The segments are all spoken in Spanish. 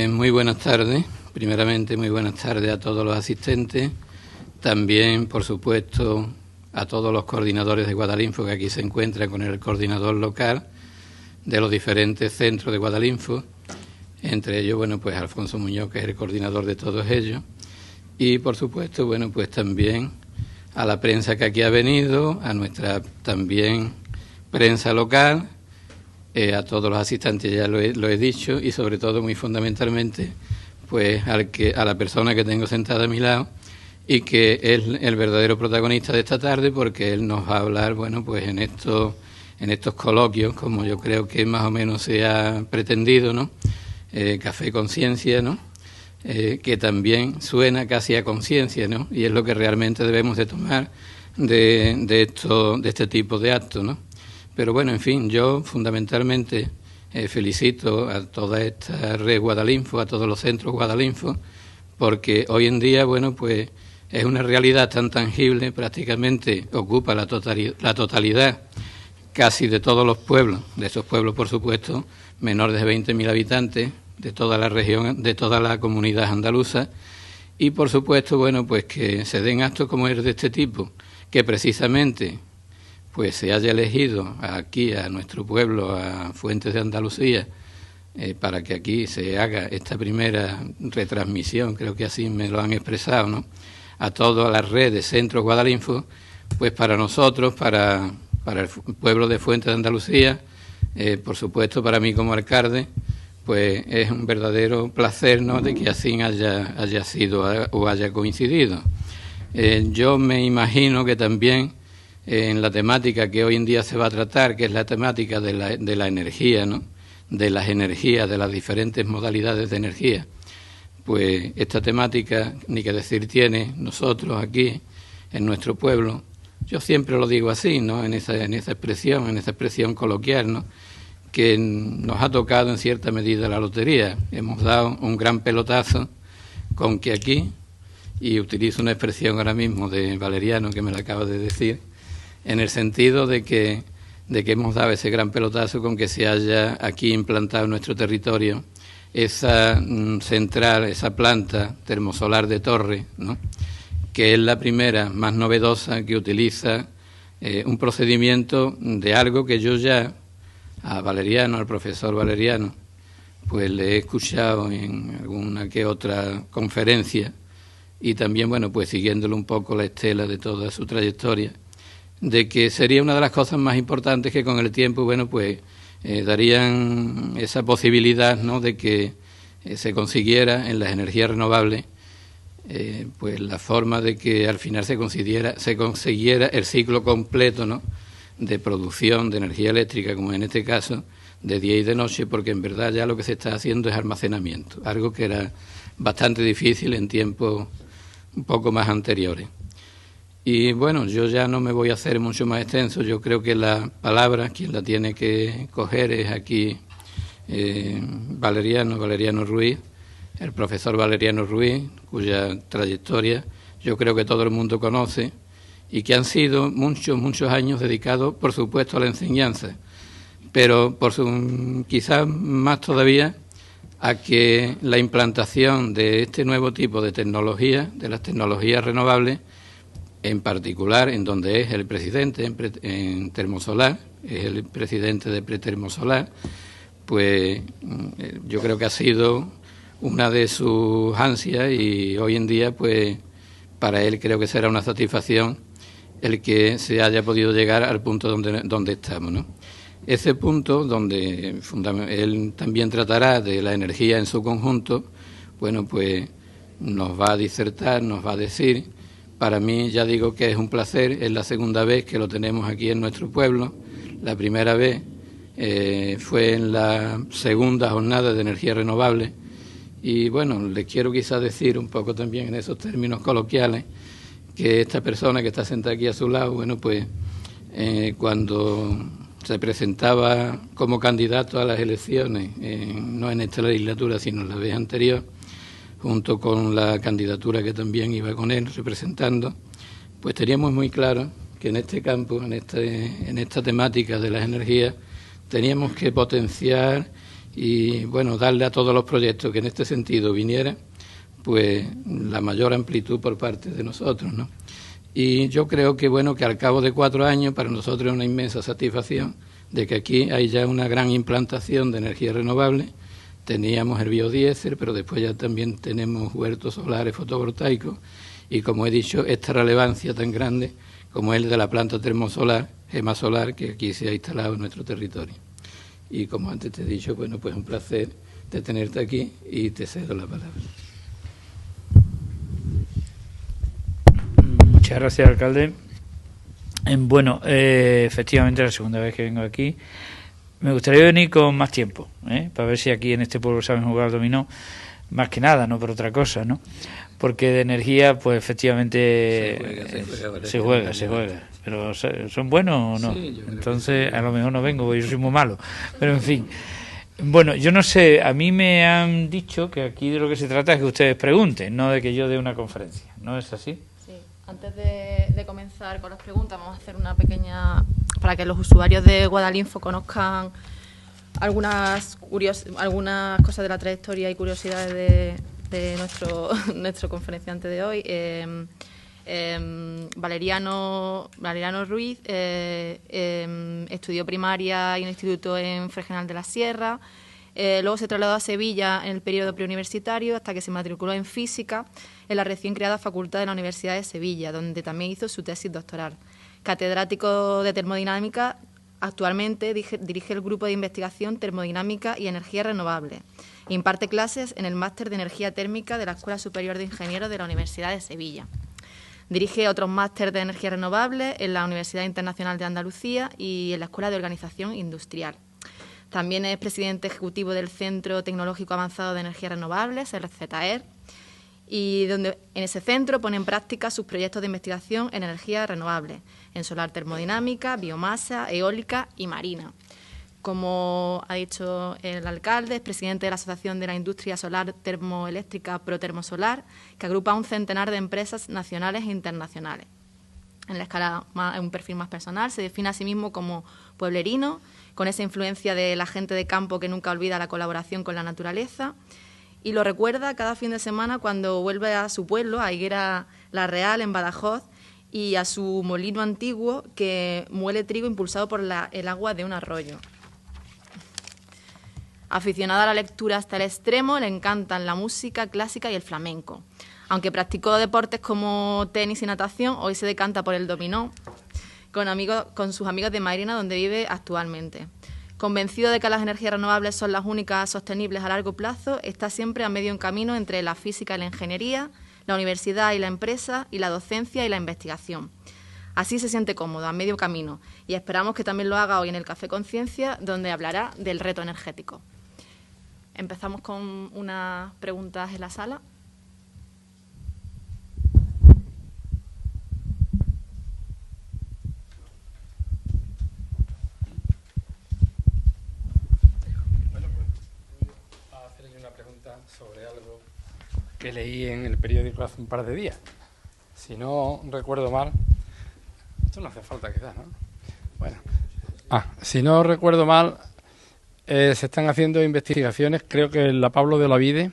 Muy buenas tardes. Primeramente, muy buenas tardes a todos los asistentes. También, por supuesto, a todos los coordinadores de Guadalinfo que aquí se encuentran con el coordinador local de los diferentes centros de Guadalinfo. Entre ellos, bueno, pues Alfonso Muñoz, que es el coordinador de todos ellos. Y, por supuesto, bueno, pues también a la prensa que aquí ha venido, a nuestra también prensa local, a todos los asistentes ya lo he dicho, y sobre todo, muy fundamentalmente, pues a la persona que tengo sentada a mi lado y que es el verdadero protagonista de esta tarde, porque él nos va a hablar, bueno, pues en estos coloquios, como yo creo que más o menos se ha pretendido, ¿no? Café Conciencia, ¿no? Que también suena casi a conciencia, ¿no? Y es lo que realmente debemos de tomar de este tipo de actos, ¿no? Pero bueno, en fin, yo fundamentalmente felicito a toda esta red Guadalinfo, a todos los centros Guadalinfo, porque hoy en día, bueno, pues es una realidad tan tangible, prácticamente ocupa la totalidad casi de todos los pueblos, de esos pueblos, por supuesto, menores de 20.000 habitantes, de toda la región, de toda la comunidad andaluza, y por supuesto, bueno, pues que se den actos como el de este tipo, que precisamente pues se haya elegido aquí a nuestro pueblo, a Fuentes de Andalucía, para que aquí se haga esta primera retransmisión, creo que así me lo han expresado, ¿no? A toda la red de centros Guadalinfo, pues para nosotros, para el pueblo de Fuentes de Andalucía, por supuesto para mí como alcalde, pues es un verdadero placer, ¿no?, de que así haya sido o haya coincidido. Yo me imagino que también en la temática que hoy en día se va a tratar, que es la temática de la energía, ¿no?, de las energías, de las diferentes modalidades de energía, pues esta temática, ni que decir tiene, nosotros aquí, en nuestro pueblo, yo siempre lo digo así, ¿no?, en esa expresión coloquial, ¿no?, que nos ha tocado en cierta medida la lotería. Hemos dado un gran pelotazo con que aquí, y utilizo una expresión ahora mismo de Valeriano que me la acaba de decir, en el sentido de que hemos dado ese gran pelotazo con que se haya aquí implantado en nuestro territorio esa central, esa planta termosolar de Torre, ¿no?, que es la primera, más novedosa, que utiliza un procedimiento de algo que yo ya a Valeriano, al profesor Valeriano, pues le he escuchado en alguna que otra conferencia, y también, bueno, pues siguiéndole un poco la estela de toda su trayectoria, de que sería una de las cosas más importantes que con el tiempo, bueno, pues darían esa posibilidad, ¿no?, de que se consiguiera en las energías renovables, pues la forma de que al final se consiguiera el ciclo completo, ¿no?, de producción de energía eléctrica, como en este caso, de día y de noche, porque en verdad ya lo que se está haciendo es almacenamiento, algo que era bastante difícil en tiempos un poco más anteriores. Y bueno, yo ya no me voy a hacer mucho más extenso. Yo creo que la palabra, quien la tiene que coger es aquí Valeriano Ruiz, el profesor Valeriano Ruiz, cuya trayectoria yo creo que todo el mundo conoce, y que han sido muchos años dedicados, por supuesto, a la enseñanza, pero quizás más todavía a que la implantación de este nuevo tipo de tecnología, de las tecnologías renovables, en particular en donde es el presidente en Termosolar, es el presidente de Pretermosolar, pues yo creo que ha sido una de sus ansias, y hoy en día pues para él creo que será una satisfacción el que se haya podido llegar al punto donde estamos, ¿no? Ese punto donde él también tratará de la energía en su conjunto, bueno, pues nos va a disertar, nos va a decir. Para mí, ya digo que es un placer, es la segunda vez que lo tenemos aquí en nuestro pueblo. La primera vez fue en la segunda jornada de energía renovable, y bueno, les quiero quizás decir un poco también en esos términos coloquiales que esta persona que está sentada aquí a su lado, bueno, pues cuando se presentaba como candidato a las elecciones, no en esta legislatura, sino en la vez anterior, junto con la candidatura que también iba con él representando, pues teníamos muy claro que en este campo, en esta temática de las energías, teníamos que potenciar y bueno, darle a todos los proyectos que en este sentido vinieran, pues la mayor amplitud por parte de nosotros, ¿no? Y yo creo que bueno, que al cabo de 4 años para nosotros es una inmensa satisfacción de que aquí hay ya una gran implantación de energía renovable. Teníamos el biodiesel, pero después ya también tenemos huertos solares fotovoltaicos y, como he dicho, esta relevancia tan grande como el de la planta termosolar, Gema Solar, que aquí se ha instalado en nuestro territorio. Y como antes te he dicho, bueno, pues un placer de tenerte aquí y te cedo la palabra. Muchas gracias, alcalde. Bueno, efectivamente, la segunda vez que vengo aquí. Me gustaría venir con más tiempo, para ver si aquí en este pueblo saben jugar al dominó, más que nada, no por otra cosa, ¿no? Porque de energía, pues efectivamente se juega. Pero ¿son buenos o no? Sí, entonces, a lo mejor no vengo, porque yo soy muy malo. Pero en fin. Bueno, yo no sé, a mí me han dicho que aquí de lo que se trata es que ustedes pregunten, no de que yo dé una conferencia. ¿No es así? Antes de comenzar con las preguntas, vamos a hacer una pequeña, para que los usuarios de Guadalinfo conozcan algunas cosas de la trayectoria y curiosidades de nuestro conferenciante de hoy. Valeriano Ruiz estudió primaria y un instituto en Fregenal de la Sierra. Luego se trasladó a Sevilla en el periodo preuniversitario hasta que se matriculó en física en la recién creada Facultad de la Universidad de Sevilla, donde también hizo su tesis doctoral. Catedrático de termodinámica, actualmente dirige el grupo de investigación Termodinámica y Energía Renovable. Imparte clases en el máster de Energía Térmica de la Escuela Superior de Ingenieros de la Universidad de Sevilla. Dirige otros másteres de Energía Renovable en la Universidad Internacional de Andalucía y en la Escuela de Organización Industrial. También es presidente ejecutivo del Centro Tecnológico Avanzado de Energías Renovables, el CETAER, y donde en ese centro pone en práctica sus proyectos de investigación en energías renovables, en solar termodinámica, biomasa, eólica y marina. Como ha dicho el alcalde, es presidente de la Asociación de la Industria Solar Termoeléctrica Protermosolar, que agrupa a un centenar de empresas nacionales e internacionales. En la escala, en un perfil más personal, se define a sí mismo como pueblerino, con esa influencia de la gente de campo que nunca olvida la colaboración con la naturaleza, y lo recuerda cada fin de semana cuando vuelve a su pueblo, a Higuera la Real, en Badajoz, y a su molino antiguo que muele trigo impulsado por el agua de un arroyo. Aficionado a la lectura hasta el extremo, le encantan la música clásica y el flamenco. Aunque practicó deportes como tenis y natación, hoy se decanta por el dominó con sus amigos de Mairena, donde vive actualmente. Convencido de que las energías renovables son las únicas sostenibles a largo plazo, está siempre a medio camino entre la física y la ingeniería, la universidad y la empresa, y la docencia y la investigación. Así se siente cómodo, a medio camino, y esperamos que también lo haga hoy en el Café Conciencia, donde hablará del reto energético. Empezamos con unas preguntas en la sala. Sobre algo que leí en el periódico hace un par de días. Si no recuerdo mal, esto no hace falta quizás, ¿no? Bueno, si no recuerdo mal, se están haciendo investigaciones, creo que en la Pablo de Olavide,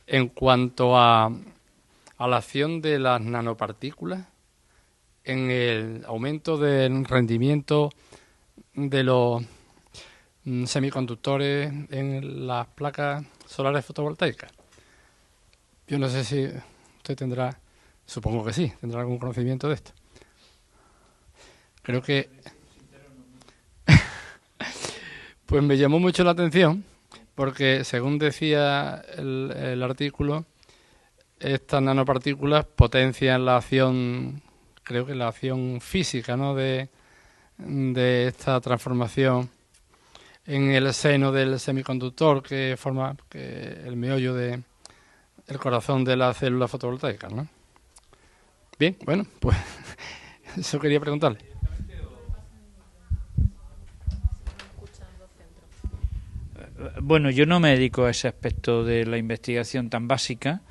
en cuanto a la acción de las nanopartículas en el aumento del rendimiento de los semiconductores en las placas solares fotovoltaicas. Yo no sé si usted tendrá, supongo que sí, tendrá algún conocimiento de esto. Creo que pues me llamó mucho la atención porque, según decía el artículo, estas nanopartículas potencian la acción, creo que la acción física, ¿no?, de esta transformación en el seno del semiconductor que forma el meollo del corazón de la célula fotovoltaica, ¿no? Bien, bueno, pues eso quería preguntarle. Bueno, yo no me dedico a ese aspecto de la investigación tan básica,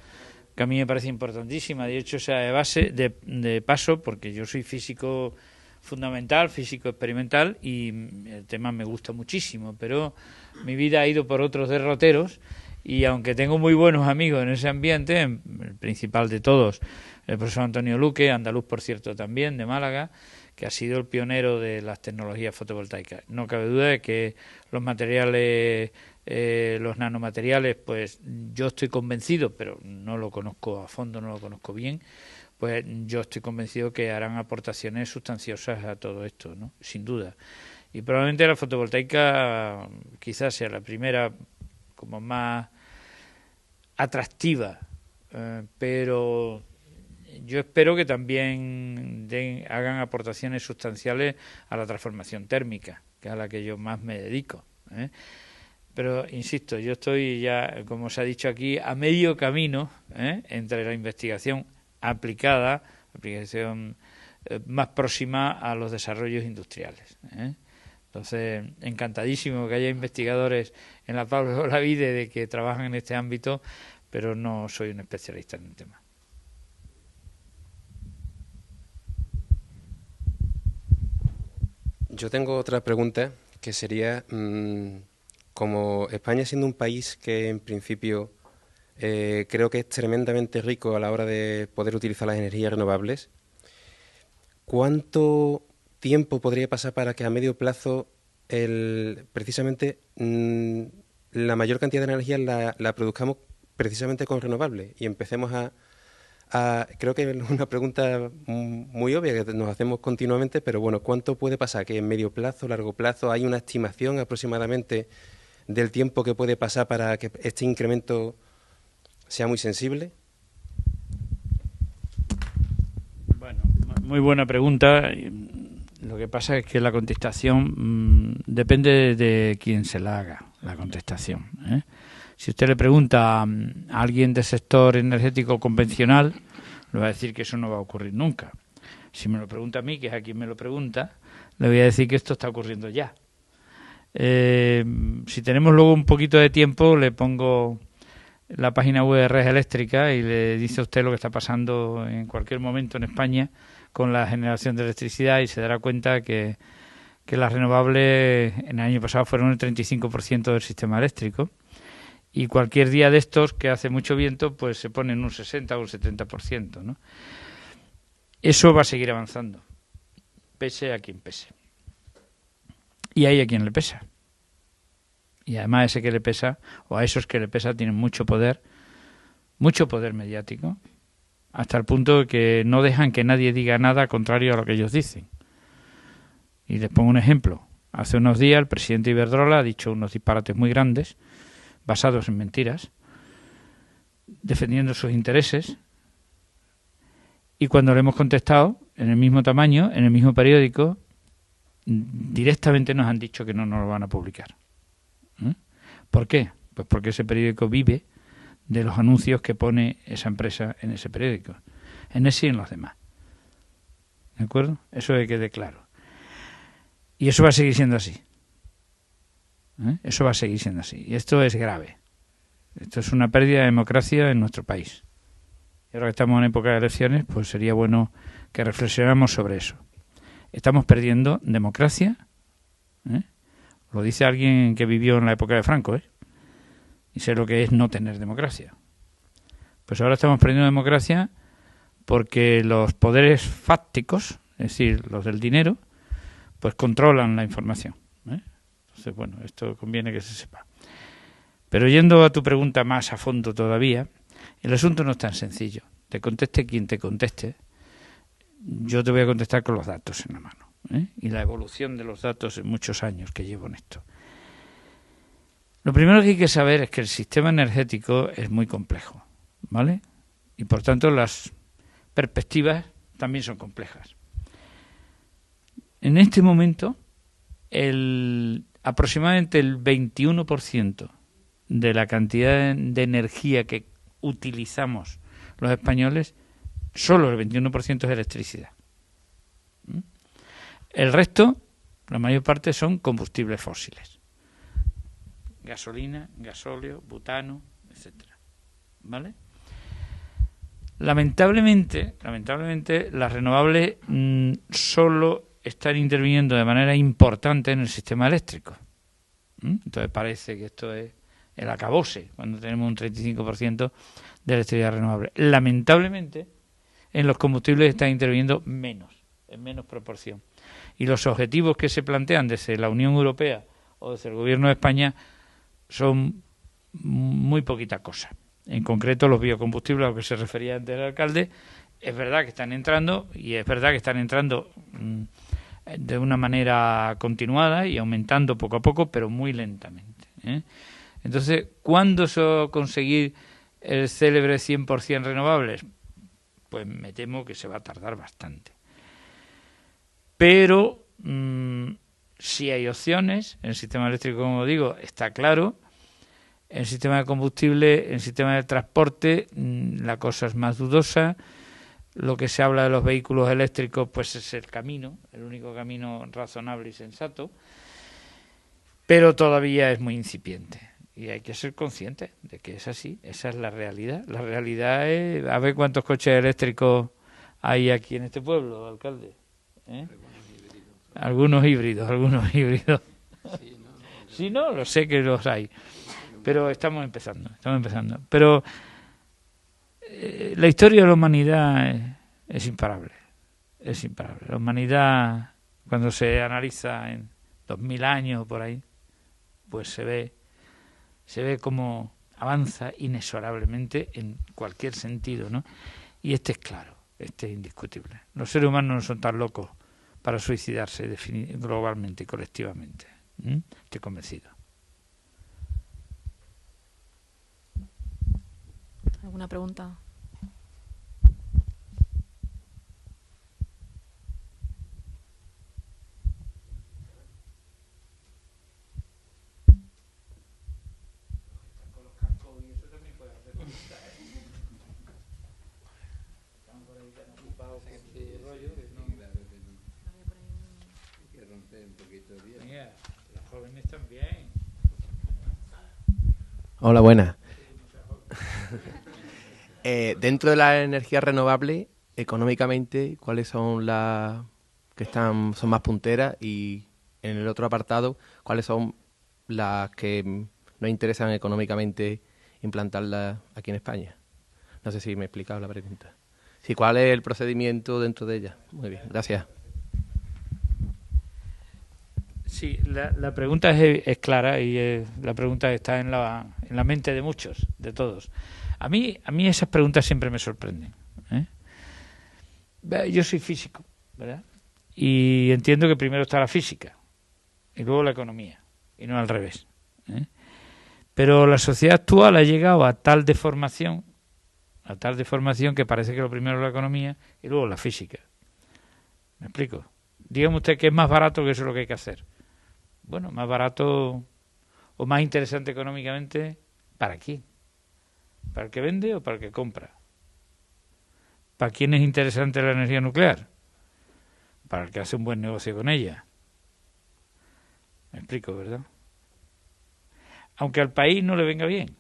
que a mí me parece importantísima. De hecho, o sea, de paso, porque yo soy físico fundamental, físico experimental, y el tema me gusta muchísimo, pero mi vida ha ido por otros derroteros, y aunque tengo muy buenos amigos en ese ambiente, el principal de todos, el profesor Antonio Luque, andaluz por cierto también, de Málaga, que ha sido el pionero de las tecnologías fotovoltaicas. No cabe duda de que los materiales, los nanomateriales, pues yo estoy convencido, pero no lo conozco a fondo, no lo conozco bien, pues yo estoy convencido que harán aportaciones sustanciosas a todo esto, ¿no? Sin duda. Y probablemente la fotovoltaica quizás sea la primera como más atractiva, pero yo espero que también hagan aportaciones sustanciales a la transformación térmica, que es a la que yo más me dedico, ¿eh? Pero, insisto, yo estoy ya, como se ha dicho aquí, a medio camino, entre la investigación aplicada, aplicación más próxima a los desarrollos industriales, ¿eh? Entonces, encantadísimo que haya investigadores en la Pablo Olavide de que trabajan en este ámbito, pero no soy un especialista en el tema. Yo tengo otra pregunta que sería, como España siendo un país que en principio creo que es tremendamente rico a la hora de poder utilizar las energías renovables, ¿cuánto tiempo podría pasar para que a medio plazo precisamente la mayor cantidad de energía la produzcamos precisamente con renovables y empecemos creo que es una pregunta muy obvia que nos hacemos continuamente, pero bueno, ¿cuánto puede pasar? ¿Que en medio plazo, largo plazo, hay una estimación aproximadamente del tiempo que puede pasar para que este incremento sea muy sensible? Bueno, muy buena pregunta. Lo que pasa es que la contestación depende de quién se la haga, la contestación, ¿eh? Si usted le pregunta a alguien del sector energético convencional, le va a decir que eso no va a ocurrir nunca. Si me lo pregunta a mí, que es a quien me lo pregunta, le voy a decir que esto está ocurriendo ya. Si tenemos luego un poquito de tiempo, le pongo la página web de Red Eléctrica y le dice a usted lo que está pasando en cualquier momento en España con la generación de electricidad, y se dará cuenta que las renovables en el año pasado fueron el 35% del sistema eléctrico. Y cualquier día de estos que hace mucho viento, pues se pone en un 60 o un 70%, ¿no? Eso va a seguir avanzando, pese a quien pese. Y hay a quien le pesa. Y además ese que le pesa, o a esos que le pesa, tienen mucho poder mediático, hasta el punto de que no dejan que nadie diga nada contrario a lo que ellos dicen. Y les pongo un ejemplo. Hace unos días el presidente Iberdrola ha dicho unos disparates muy grandes, basados en mentiras, defendiendo sus intereses, y cuando le hemos contestado en el mismo tamaño, en el mismo periódico, directamente nos han dicho que no nos lo van a publicar. ¿Por qué? Pues porque ese periódico vive de los anuncios que pone esa empresa en ese periódico, en ese y en los demás. ¿De acuerdo? Eso que quede claro. Y eso va a seguir siendo así. Eso va a seguir siendo así. Y esto es grave. Esto es una pérdida de democracia en nuestro país. Y ahora que estamos en época de elecciones, pues sería bueno que reflexionáramos sobre eso. Estamos perdiendo democracia. Lo dice alguien que vivió en la época de Franco, y sé lo que es no tener democracia. Pues ahora estamos perdiendo democracia porque los poderes fácticos, es decir, los del dinero, pues controlan la información. Entonces, bueno, esto conviene que se sepa. Pero yendo a tu pregunta más a fondo todavía, el asunto no es tan sencillo. Te conteste quien te conteste, yo te voy a contestar con los datos en la mano, y la evolución de los datos en muchos años que llevo en esto. Lo primero que hay que saber es que el sistema energético es muy complejo, ¿vale? Y por tanto las perspectivas también son complejas. En este momento, aproximadamente el 21% de la cantidad de energía que utilizamos los españoles, solo el 21% es electricidad. El resto, la mayor parte, son combustibles fósiles. Gasolina, gasóleo, butano, etcétera. ¿Vale? Lamentablemente las renovables solo están interviniendo de manera importante en el sistema eléctrico. Entonces parece que esto es el acabose, cuando tenemos un 35% de electricidad renovable. Lamentablemente, en los combustibles están interviniendo menos, en menos proporción. Y los objetivos que se plantean desde la Unión Europea o desde el Gobierno de España son muy poquita cosa. En concreto, los biocombustibles a los que se refería antes el alcalde, es verdad que están entrando, y es verdad que están entrando de una manera continuada y aumentando poco a poco, pero muy lentamente, ¿eh? Entonces, ¿cuándo se va a conseguir el célebre 100% renovables? Pues me temo que se va a tardar bastante. Pero si hay opciones, en el sistema eléctrico, como digo, está claro. En el sistema de combustible, en el sistema de transporte, la cosa es más dudosa. Lo que se habla de los vehículos eléctricos, pues es el camino, el único camino razonable y sensato, pero todavía es muy incipiente y hay que ser conscientes de que es así, esa es la realidad. La realidad es, a ver cuántos coches eléctricos hay aquí en este pueblo, alcalde, ¿eh? Algunos híbridos. Sí, no, lo sé que los hay, pero estamos empezando. Pero la historia de la humanidad es imparable. La humanidad, cuando se analiza en 2000 años o por ahí, pues se ve cómo avanza inexorablemente en cualquier sentido, ¿no? Y este es claro, este es indiscutible. Los seres humanos no son tan locos para suicidarse globalmente y colectivamente. Estoy convencido. ¿Alguna pregunta? Hola, buenas. Dentro de las energías renovables, económicamente, ¿cuáles son las que son más punteras? Y en el otro apartado, ¿cuáles son las que nos interesan económicamente implantarlas aquí en España? No sé si me he explicado la pregunta. Sí, ¿cuál es el procedimiento dentro de ellas? Muy bien, gracias. Sí, la pregunta es clara y la pregunta está en la mente de muchos, de todos. A mí esas preguntas siempre me sorprenden, ¿eh? Yo soy físico, ¿verdad? Y entiendo que primero está la física y luego la economía, y no al revés, ¿eh? Pero la sociedad actual ha llegado a tal deformación que parece que lo primero es la economía y luego la física. ¿Me explico? Dígame usted que es más barato, que eso es lo que hay que hacer. Bueno, más barato o más interesante económicamente, ¿para quién? ¿Para el que vende o para el que compra? ¿Para quién es interesante la energía nuclear? Para el que hace un buen negocio con ella. Me explico, ¿verdad? Aunque al país no le venga bien.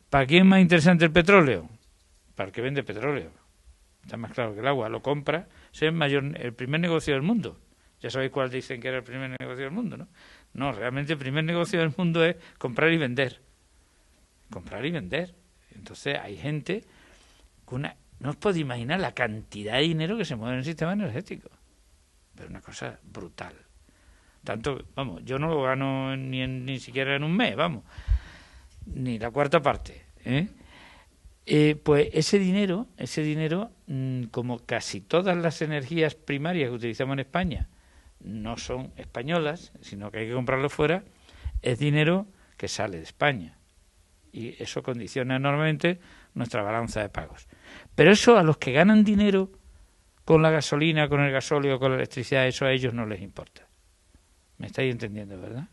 ¿Para quién es más interesante el petróleo? Para el que vende petróleo. Está más claro que el agua. Lo compra, es el primer negocio del mundo. Ya sabéis cuál dicen que era el primer negocio del mundo, ¿no? No, realmente el primer negocio del mundo es comprar y vender. Comprar y vender. Entonces hay gente con no os podéis imaginar la cantidad de dinero que se mueve en el sistema energético. Pero una cosa brutal. Tanto, vamos, yo no lo gano ni siquiera en un mes, vamos. Ni la cuarta parte, ¿eh? Pues ese dinero, como casi todas las energías primarias que utilizamos en España no son españolas, sino que hay que comprarlo fuera, es dinero que sale de España. Y eso condiciona enormemente nuestra balanza de pagos. Pero eso a los que ganan dinero con la gasolina, con el gasóleo, con la electricidad, eso a ellos no les importa. ¿Me estáis entendiendo, verdad?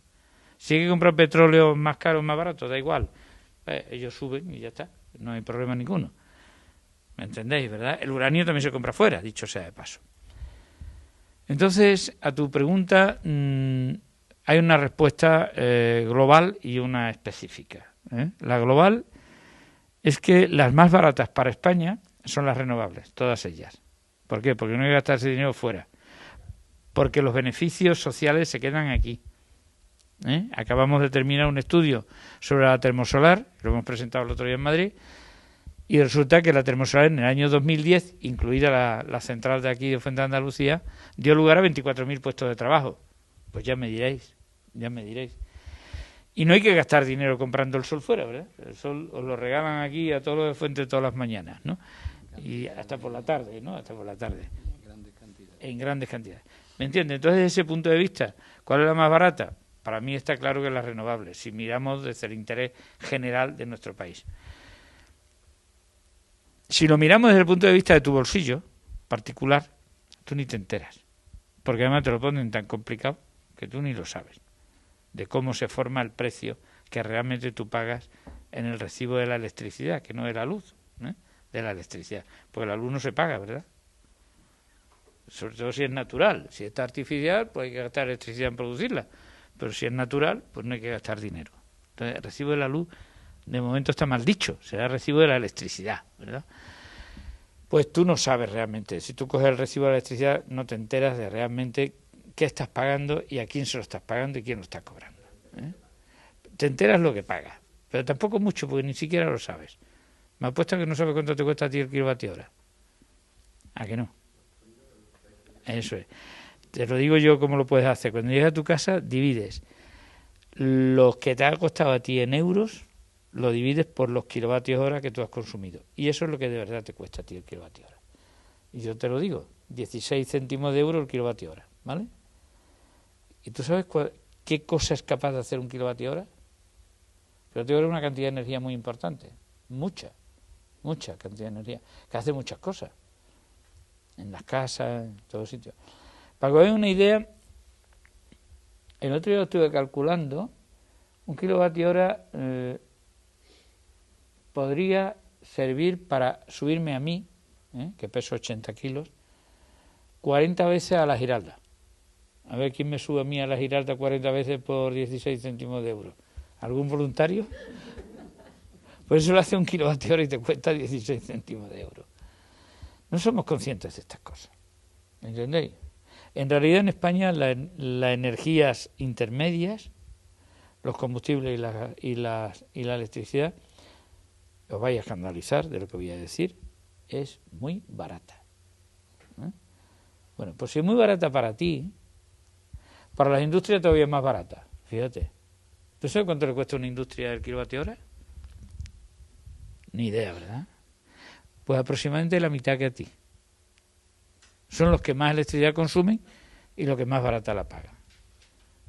Si hay que comprar petróleo más caro o más barato, da igual. Ellos suben y ya está. No hay problema ninguno. ¿Me entendéis, verdad? El uranio también se compra fuera, dicho sea de paso. Entonces, a tu pregunta, hay una respuesta global y una específica, ¿eh? La global es que las más baratas para España son las renovables, todas ellas. ¿Por qué? Porque no hay que gastar ese dinero fuera. porque los beneficios sociales se quedan aquí. Acabamos de terminar un estudio sobre la termosolar, lo hemos presentado el otro día en Madrid, y resulta que la termosolar en el año 2010, incluida la central de aquí de Fuente de Andalucía, dio lugar a 24.000 puestos de trabajo. Pues ya me diréis. Y no hay que gastar dinero comprando el sol fuera, ¿verdad? El sol os lo regalan aquí a todos los de Fuente todas las mañanas, ¿no? Y hasta por la tarde, ¿no? Hasta por la tarde. En grandes cantidades. ¿Me entiendes? Entonces, desde ese punto de vista, ¿cuál es la más barata? Para mí está claro que es la renovable, si miramos desde el interés general de nuestro país. Si lo miramos desde el punto de vista de tu bolsillo particular, tú ni te enteras, porque además te lo ponen tan complicado que tú ni lo sabes, de cómo se forma el precio que realmente tú pagas en el recibo de la electricidad, que no es la luz, de la electricidad, porque la luz no se paga, ¿verdad? Sobre todo si es natural. Si está artificial, pues hay que gastar electricidad en producirla, pero si es natural, pues no hay que gastar dinero. Entonces, el recibo de la luz, de momento está mal dicho, será el recibo de la electricidad, ¿verdad? Pues tú no sabes realmente. Si tú coges el recibo de la electricidad, no te enteras de realmente qué estás pagando y a quién se lo estás pagando y quién lo está cobrando. Te enteras lo que pagas, pero tampoco mucho, porque ni siquiera lo sabes. Me apuesto que no sabes cuánto te cuesta a ti el kilovatio hora. ¿A que no? Eso es. Te lo digo yo cómo lo puedes hacer. Cuando llegas a tu casa, divides lo que te ha costado a ti en euros, lo divides por los kilovatios hora que tú has consumido. Y eso es lo que de verdad te cuesta a ti el kilovatio hora. Y yo te lo digo, 16 céntimos de euro el kilovatio hora, ¿vale? ¿Y tú sabes qué cosa es capaz de hacer un kilovatio hora? El kilovatio hora es una cantidad de energía muy importante, mucha cantidad de energía, que hace muchas cosas, en las casas, en todos sitios. Para que os hagáis una idea, el otro día lo estuve calculando, un kilovatio hora podría servir para subirme a mí, que peso 80 kilos, 40 veces a la Giralda. A ver quién me sube a mí a la Giralda 40 veces por 16 céntimos de euro. ¿Algún voluntario? Por eso lo hace un kilovatio hora y te cuesta 16 céntimos de euro. No somos conscientes de estas cosas. ¿Me entendéis? En realidad en España las energías intermedias, los combustibles y la electricidad, os vais a escandalizar de lo que voy a decir, es muy barata. Bueno, pues si es muy barata para ti, para las industrias todavía es más barata. Fíjate. ¿Tú sabes cuánto le cuesta a una industria el kilovatio hora? Ni idea, ¿verdad? Pues aproximadamente la mitad que a ti. Son los que más electricidad consumen y los que más barata la pagan.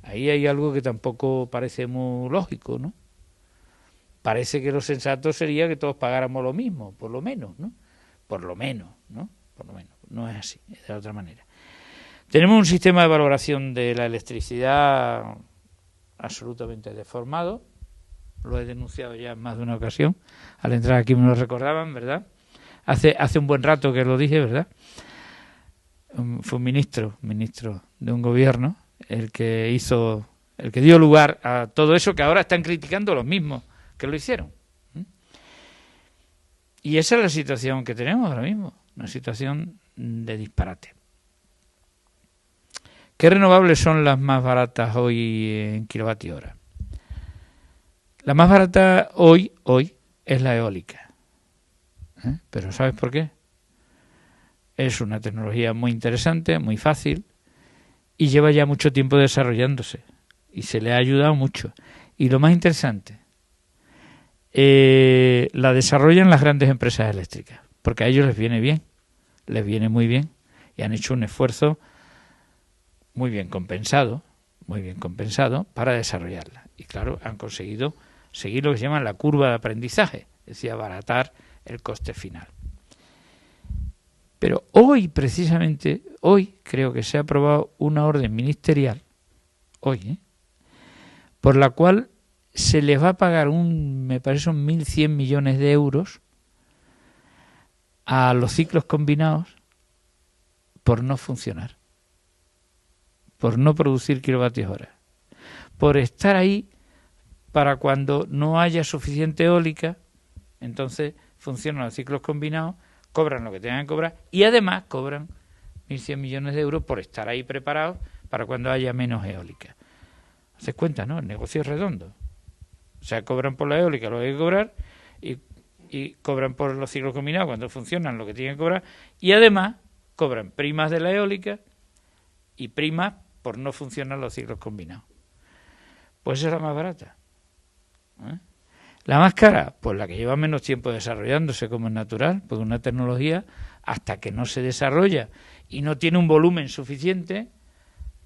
Ahí hay algo que tampoco parece muy lógico, ¿no? Parece que lo sensato sería que todos pagáramos lo mismo, por lo menos, ¿no? Por lo menos, ¿no? Por lo menos. No es así, es de otra manera. Tenemos un sistema de valoración de la electricidad absolutamente deformado. Lo he denunciado ya en más de una ocasión. Al entrar aquí me lo recordaban, ¿verdad? Hace un buen rato que lo dije, ¿verdad? Fue un ministro de un gobierno el que dio lugar a todo eso que ahora están criticando los mismos que lo hicieron. Y esa es la situación que tenemos ahora mismo, una situación de disparate. ¿Qué renovables son las más baratas hoy en kilovatio hora? La más barata hoy es la eólica. ¿Pero sabes por qué? Es una tecnología muy interesante, muy fácil, y lleva ya mucho tiempo desarrollándose, y se le ha ayudado mucho. Y lo más interesante, la desarrollan las grandes empresas eléctricas, porque a ellos les viene bien, les viene muy bien, y han hecho un esfuerzo muy bien compensado para desarrollarla. Y claro, han conseguido seguir lo que se llama la curva de aprendizaje, es decir, abaratar el coste final. Pero precisamente hoy, creo que se ha aprobado una orden ministerial, por la cual se les va a pagar me parece son 1.100 millones de euros a los ciclos combinados por no funcionar, por no producir kilovatios hora, por estar ahí para cuando no haya suficiente eólica, entonces funcionan los ciclos combinados, cobran lo que tengan que cobrar y además cobran 1.100 millones de euros por estar ahí preparados para cuando haya menos eólica. ¿Haces cuenta, no? El negocio es redondo. O sea, cobran por la eólica lo que hay que cobrar y cobran por los ciclos combinados cuando funcionan lo que tienen que cobrar, y además cobran primas de la eólica y primas por no funcionar los ciclos combinados. Pues esa es la más barata. ¿Eh? La más cara, pues la que lleva menos tiempo desarrollándose, como es natural, porque una tecnología, hasta que no se desarrolla y no tiene un volumen suficiente,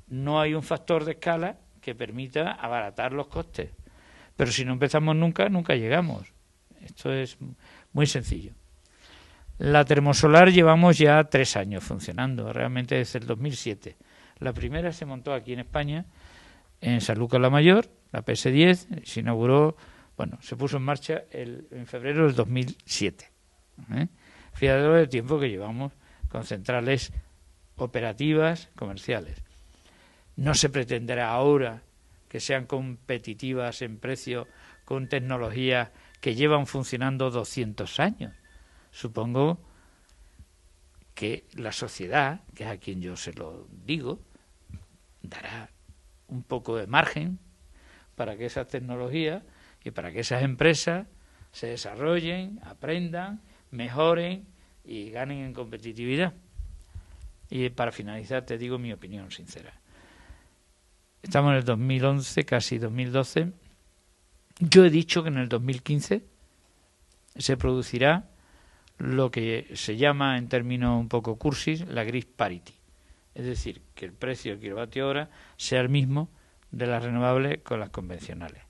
no hay un factor de escala que permita abaratar los costes. Pero si no empezamos nunca, nunca llegamos. Esto es muy sencillo. La termosolar llevamos ya 3 años funcionando, realmente desde el 2007. La primera se montó aquí en España, en Sanlúcar la Mayor, la PS10, se inauguró, bueno, se puso en marcha en febrero del 2007. Fíjate el tiempo que llevamos con centrales operativas, comerciales. No se pretenderá ahora que sean competitivas en precio con tecnologías que llevan funcionando 200 años. Supongo que la sociedad, que es a quien yo se lo digo, dará un poco de margen para que esas tecnologías y para que esas empresas se desarrollen, aprendan, mejoren y ganen en competitividad. Y para finalizar te digo mi opinión sincera. Estamos en el 2011, casi 2012. Yo he dicho que en el 2015 se producirá lo que se llama en términos un poco cursis la grid parity. Es decir, que el precio del kilovatio hora sea el mismo de las renovables con las convencionales.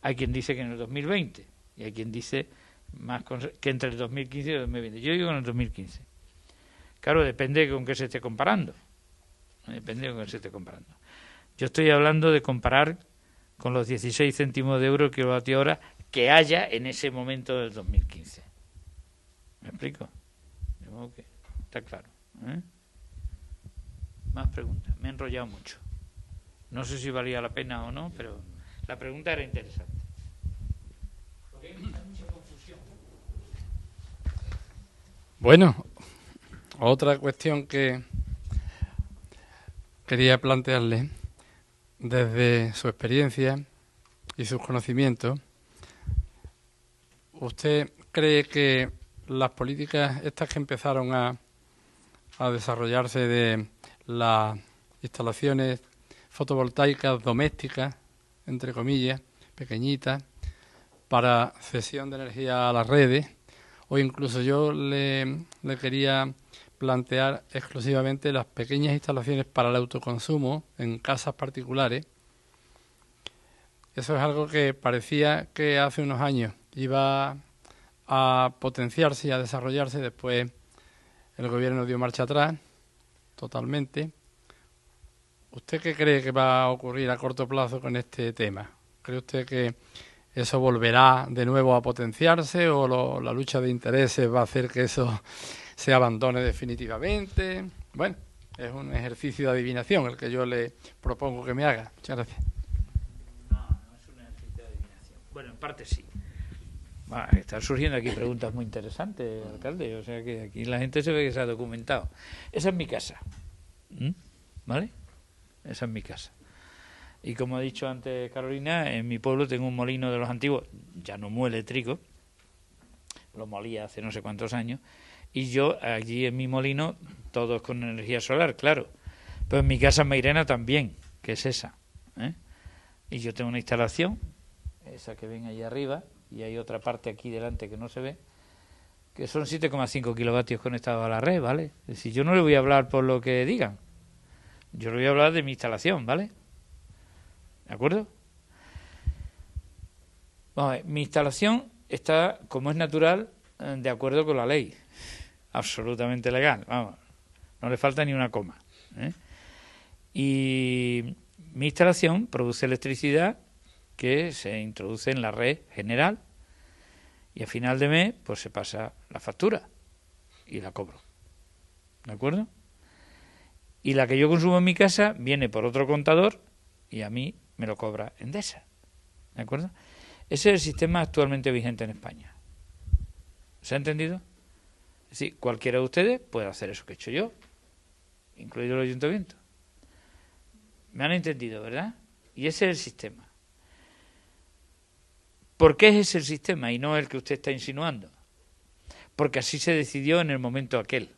Hay quien dice que en el 2020 y hay quien dice más que entre el 2015 y el 2020. Yo digo en el 2015. Claro, depende con qué se esté comparando. Depende con qué se esté comparando. Yo estoy hablando de comparar con los 16 céntimos de euro el kilovatio hora que haya en ese momento del 2015. ¿Me explico? Digo que está claro. Más preguntas. Me he enrollado mucho. No sé si valía la pena o no, pero la pregunta era interesante. Porque hay mucha confusión. Bueno, otra cuestión que quería plantearle desde su experiencia y sus conocimientos. ¿Usted cree que las políticas estas que empezaron a desarrollarse de las instalaciones fotovoltaicas domésticas, entre comillas, pequeñitas, para cesión de energía a las redes, o incluso yo le quería plantear exclusivamente las pequeñas instalaciones para el autoconsumo en casas particulares? Eso es algo que parecía que hace unos años iba a potenciarse y a desarrollarse. Después el gobierno dio marcha atrás totalmente. ¿Usted qué cree que va a ocurrir a corto plazo con este tema? ¿Cree usted que eso volverá de nuevo a potenciarse o la lucha de intereses va a hacer que eso se abandone definitivamente? Bueno, es un ejercicio de adivinación el que yo le propongo que me haga. Muchas gracias. No es un ejercicio de adivinación. Bueno, en parte sí. Están surgiendo aquí preguntas muy interesantes, alcalde. O sea que aquí la gente se ve que se ha documentado. Esa es mi casa. ¿Vale? Esa es mi casa. Y como ha dicho antes Carolina, en mi pueblo tengo un molino de los antiguos, ya no muele trigo, lo molía hace no sé cuántos años, y yo allí en mi molino, todos con energía solar, claro, pero en mi casa en Mairena también, que es esa, y yo tengo una instalación, esa que ven ahí arriba, y hay otra parte aquí delante que no se ve, que son 7,5 kilovatios conectados a la red, ¿vale? Es decir, yo no le voy a hablar por lo que digan, yo le voy a hablar de mi instalación, ¿vale? ¿De acuerdo? Vamos a ver, mi instalación está, como es natural, de acuerdo con la ley. Absolutamente legal, vamos. No le falta ni una coma. Y mi instalación produce electricidad que se introduce en la red general y a final de mes pues se pasa la factura y la cobro. ¿De acuerdo? Y la que yo consumo en mi casa viene por otro contador y a mí me lo cobra Endesa. ¿De acuerdo? Ese es el sistema actualmente vigente en España. ¿Se ha entendido? Es decir, cualquiera de ustedes puede hacer eso que he hecho yo. incluido el ayuntamiento. Me han entendido, ¿verdad? Y ese es el sistema. ¿Por qué es ese el sistema y no el que usted está insinuando? Porque así se decidió en el momento aquel.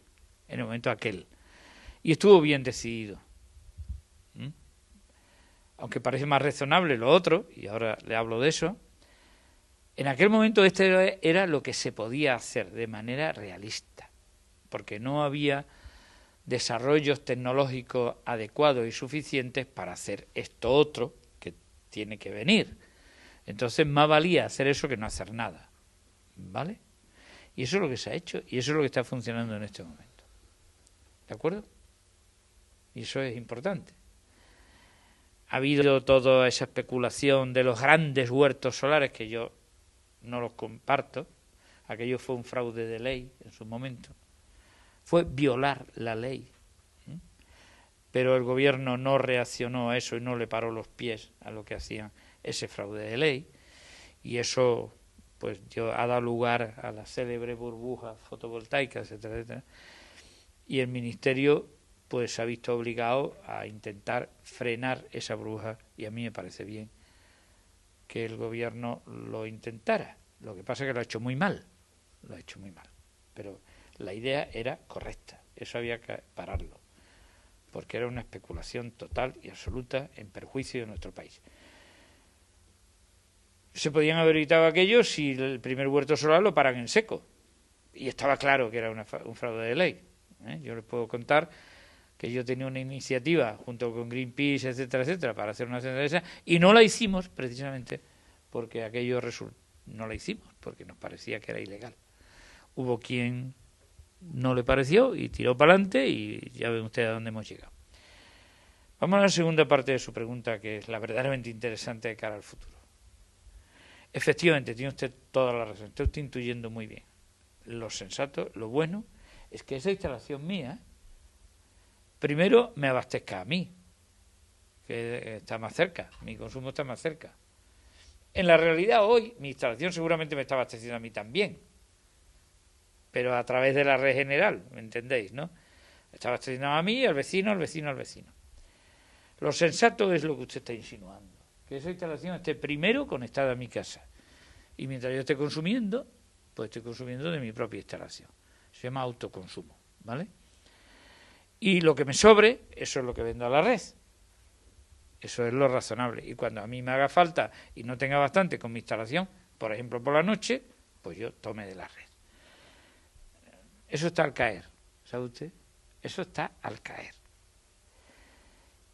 Y estuvo bien decidido. Aunque parece más razonable lo otro, y ahora le hablo de eso, en aquel momento este era lo que se podía hacer de manera realista, porque no había desarrollos tecnológicos adecuados y suficientes para hacer esto otro que tiene que venir. Entonces más valía hacer eso que no hacer nada, ¿vale? Y eso es lo que se ha hecho, y eso es lo que está funcionando en este momento. ¿De acuerdo? Y eso es importante. Ha habido toda esa especulación de los grandes huertos solares, que yo no los comparto. Aquello fue un fraude de ley en su momento. Fue violar la ley. Pero el gobierno no reaccionó a eso y no le paró los pies a lo que hacían ese fraude de ley. Y eso pues ha dado lugar a la célebre burbuja fotovoltaica, etcétera, etcétera. Y el Ministerio pues se ha visto obligado a intentar frenar esa burbuja, y a mí me parece bien que el gobierno lo intentara. Lo que pasa es que lo ha hecho muy mal, pero la idea era correcta, eso había que pararlo, porque era una especulación total y absoluta en perjuicio de nuestro país. Se podían haber evitado aquello si el primer huerto solar lo paran en seco, y estaba claro que era un fraude de ley. Yo les puedo contar que yo tenía una iniciativa junto con Greenpeace, etcétera, etcétera, para hacer una central de esa, y no la hicimos precisamente porque aquello no la hicimos, porque nos parecía que era ilegal. Hubo quien no le pareció y tiró para adelante, y ya ven ustedes a dónde hemos llegado. Vamos a la segunda parte de su pregunta, que es la verdaderamente interesante de cara al futuro. Efectivamente, tiene usted toda la razón, está usted intuyendo muy bien. Lo sensato, lo bueno, es que esa instalación mía, primero me abastezca a mí, que está más cerca, mi consumo está más cerca. En la realidad hoy mi instalación seguramente me está abasteciendo a mí también, pero a través de la red general, ¿me entendéis, no? Me está abasteciendo a mí, al vecino, al vecino, al vecino. Lo sensato es lo que usted está insinuando, que esa instalación esté primero conectada a mi casa, y mientras yo esté consumiendo, pues estoy consumiendo de mi propia instalación. Se llama autoconsumo, ¿vale? Y lo que me sobre, eso es lo que vendo a la red. Eso es lo razonable. Y cuando a mí me haga falta y no tenga bastante con mi instalación, por ejemplo por la noche, pues yo tome de la red. Eso está al caer, ¿sabe usted? Eso está al caer.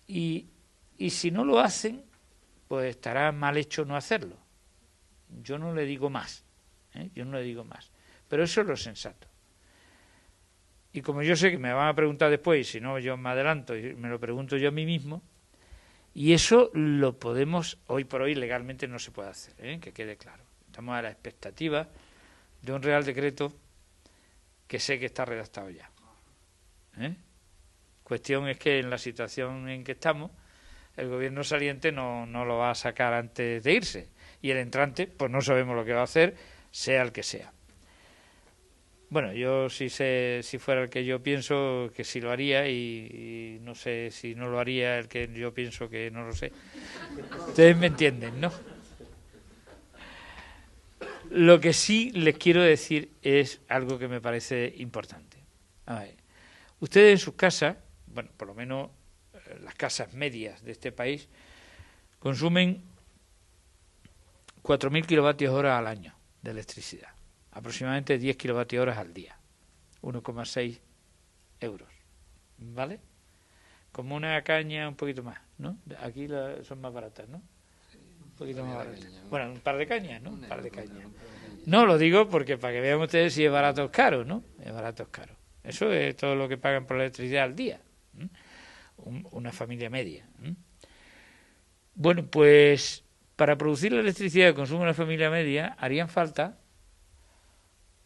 Y si no lo hacen, pues estará mal hecho no hacerlo. Yo no le digo más, yo no le digo más. Pero eso es lo sensato. Y como yo sé que me van a preguntar después, y si no yo me adelanto y me lo pregunto yo a mí mismo, y eso lo podemos, hoy por hoy legalmente no se puede hacer, que quede claro. Estamos a la expectativa de un Real Decreto que sé que está redactado ya. Cuestión es que en la situación en que estamos, el gobierno saliente no lo va a sacar antes de irse, y el entrante, pues no sabemos lo que va a hacer, sea el que sea. Bueno, yo si fuera el que yo pienso que sí lo haría, y no sé si no lo haría el que yo pienso que no lo sé. Ustedes me entienden, ¿no? Lo que sí les quiero decir es algo que me parece importante. A ver, ustedes en sus casas, bueno, por lo menos las casas medias de este país, consumen 4.000 kilovatios hora al año de electricidad. Aproximadamente 10 kilovatios horas al día, 1,6 euros, ¿vale? Como una caña un poquito más, ¿no? Aquí son más baratas, ¿no? Un poquito más baratas. Bueno, un par de cañas, ¿no? Un par de cañas. No, lo digo porque para que vean ustedes si es barato o es caro, ¿no? Es barato o es caro. Eso es todo lo que pagan por la electricidad al día, una familia media. Bueno, pues para producir la electricidad que consume una familia media harían falta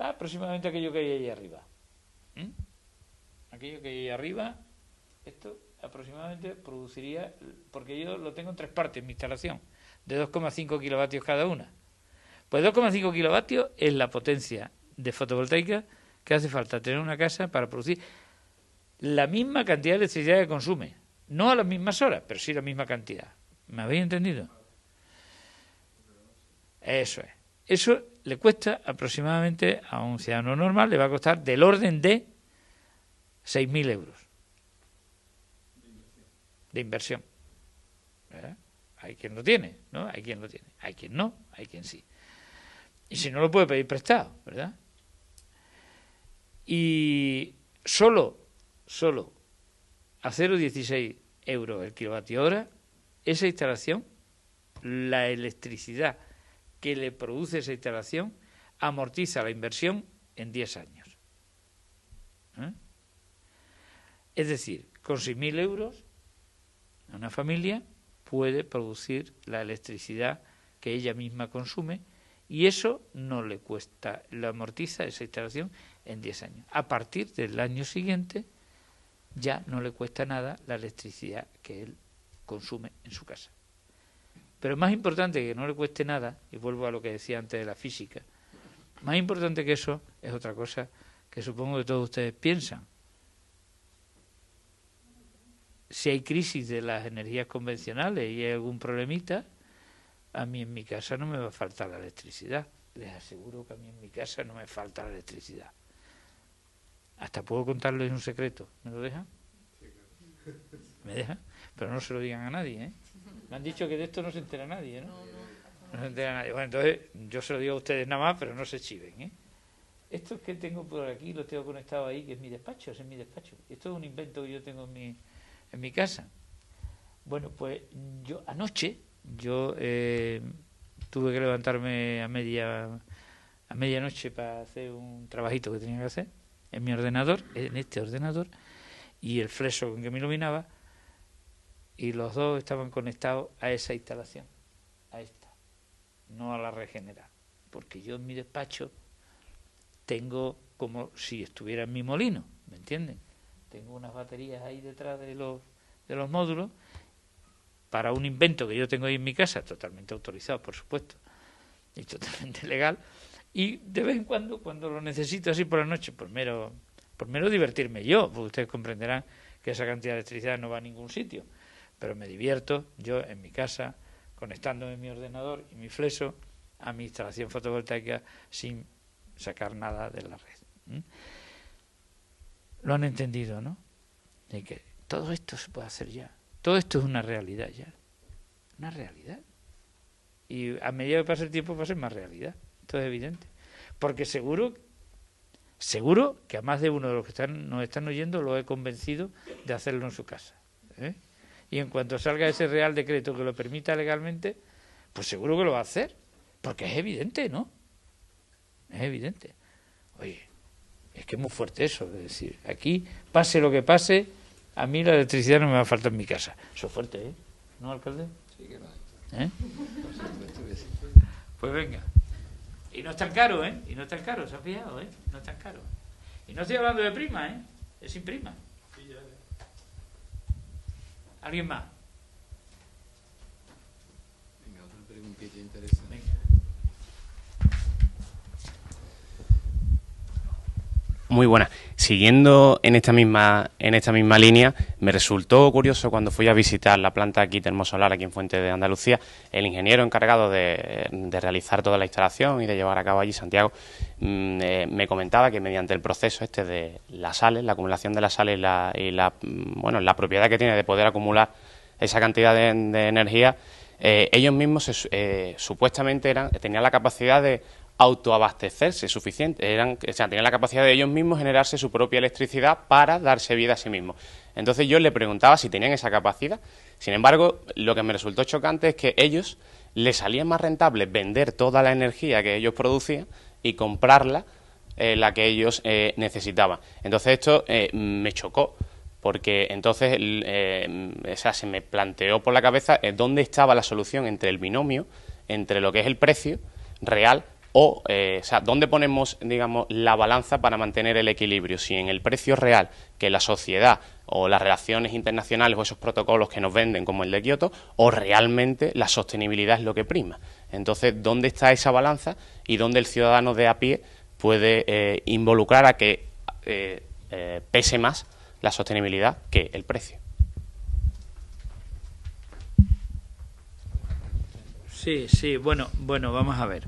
aproximadamente aquello que hay ahí arriba. Aquello que hay ahí arriba, esto aproximadamente produciría, porque yo lo tengo en 3 partes, mi instalación, de 2,5 kilovatios cada una. Pues 2,5 kilovatios es la potencia de fotovoltaica que hace falta tener una casa para producir la misma cantidad de electricidad que consume. No a las mismas horas, pero sí la misma cantidad. ¿Me habéis entendido? Eso es. Eso le cuesta aproximadamente a un ciudadano normal, le va a costar del orden de 6.000 euros de inversión. ¿Verdad? Hay quien lo tiene, ¿no? Hay quien lo tiene. Hay quien no, hay quien sí. Y si no, lo puede pedir prestado, ¿verdad? Y solo a 0,16 euros el kilovatio hora, esa instalación, la electricidad que le produce esa instalación, amortiza la inversión en 10 años. ¿Eh? Es decir, con 6.000 euros, una familia puede producir la electricidad que ella misma consume, y eso no le cuesta, lo amortiza esa instalación en 10 años. A partir del año siguiente ya no le cuesta nada la electricidad que él consume en su casa. Pero más importante que no le cueste nada, y vuelvo a lo que decía antes de la física, más importante que eso es otra cosa que supongo que todos ustedes piensan. Si hay crisis de las energías convencionales y hay algún problemita, a mí en mi casa no me va a faltar la electricidad. Les aseguro que a mí en mi casa no me falta la electricidad. Hasta puedo contarles un secreto. ¿Me lo dejan? ¿Me dejan? Pero no se lo digan a nadie, ¿eh? Me han dicho que de esto no se entera nadie, ¿no? No se entera nadie. Bueno, entonces yo se lo digo a ustedes nada más, pero no se chiven, ¿eh? Esto es que tengo por aquí, lo tengo conectado ahí, que es mi despacho, es mi despacho. Esto es un invento que yo tengo en mi casa. Bueno, pues yo anoche tuve que levantarme a medianoche para hacer un trabajito que tenía que hacer en mi ordenador, en este ordenador, y el fleso con que me iluminaba, y los dos estaban conectados a esa instalación, a esta, no a la regenerar, porque yo en mi despacho tengo como si estuviera en mi molino, ¿me entienden? Tengo unas baterías ahí detrás de los módulos para un invento que yo tengo ahí en mi casa, totalmente autorizado, por supuesto, y totalmente legal, y de vez en cuando lo necesito así por la noche, por mero divertirme yo, porque ustedes comprenderán que esa cantidad de electricidad no va a ningún sitio, pero me divierto yo en mi casa, conectándome mi ordenador y mi fleso a mi instalación fotovoltaica sin sacar nada de la red. Lo han entendido, ¿no? De que todo esto se puede hacer ya. Todo esto es una realidad ya. Una realidad. Y a medida que pase el tiempo va a ser más realidad. Esto es evidente. Porque seguro que a más de uno de los que nos están oyendo lo he convencido de hacerlo en su casa. ¿Eh? Y en cuanto salga ese Real Decreto que lo permita legalmente, pues seguro que lo va a hacer. Porque es evidente, ¿no? Es evidente. Oye, es que es muy fuerte eso. Es decir, aquí, pase lo que pase, a mí la electricidad no me va a faltar en mi casa. Eso es fuerte, ¿eh? ¿No, alcalde? Sí, que no. ¿Eh? Pues venga. Y no es tan caro, ¿eh? Y no es tan caro, ¿se han fijado, eh? No es tan caro. Y no estoy hablando de prima, ¿eh? Es sin prima. ¿Alguien más? Venga, otra preguntita interesante. Venga. Muy buena. Siguiendo en esta misma línea, me resultó curioso cuando fui a visitar la planta aquí termosolar aquí en Fuente de Andalucía, el ingeniero encargado de realizar toda la instalación y de llevar a cabo allí, Santiago, me comentaba que mediante el proceso este de las sales, la acumulación de las sales y la propiedad que tiene de poder acumular esa cantidad de energía, ellos mismos supuestamente tenían la capacidad de autoabastecerse suficiente, tenían la capacidad de ellos mismos generarse su propia electricidad para darse vida a sí mismos. Entonces yo le preguntaba si tenían esa capacidad. Sin embargo, lo que me resultó chocante es que ellos les salía más rentable vender toda la energía que ellos producían y comprarla, la que ellos necesitaban. Entonces esto me chocó, porque entonces se me planteó por la cabeza dónde estaba la solución entre el binomio, entre lo que es el precio real o dónde ponemos, digamos, la balanza para mantener el equilibrio, si en el precio real que la sociedad o las relaciones internacionales o esos protocolos que nos venden como el de Kioto, o realmente la sostenibilidad es lo que prima. Entonces, ¿dónde está esa balanza y dónde el ciudadano de a pie puede involucrar a que pese más la sostenibilidad que el precio. Sí, bueno, vamos a ver.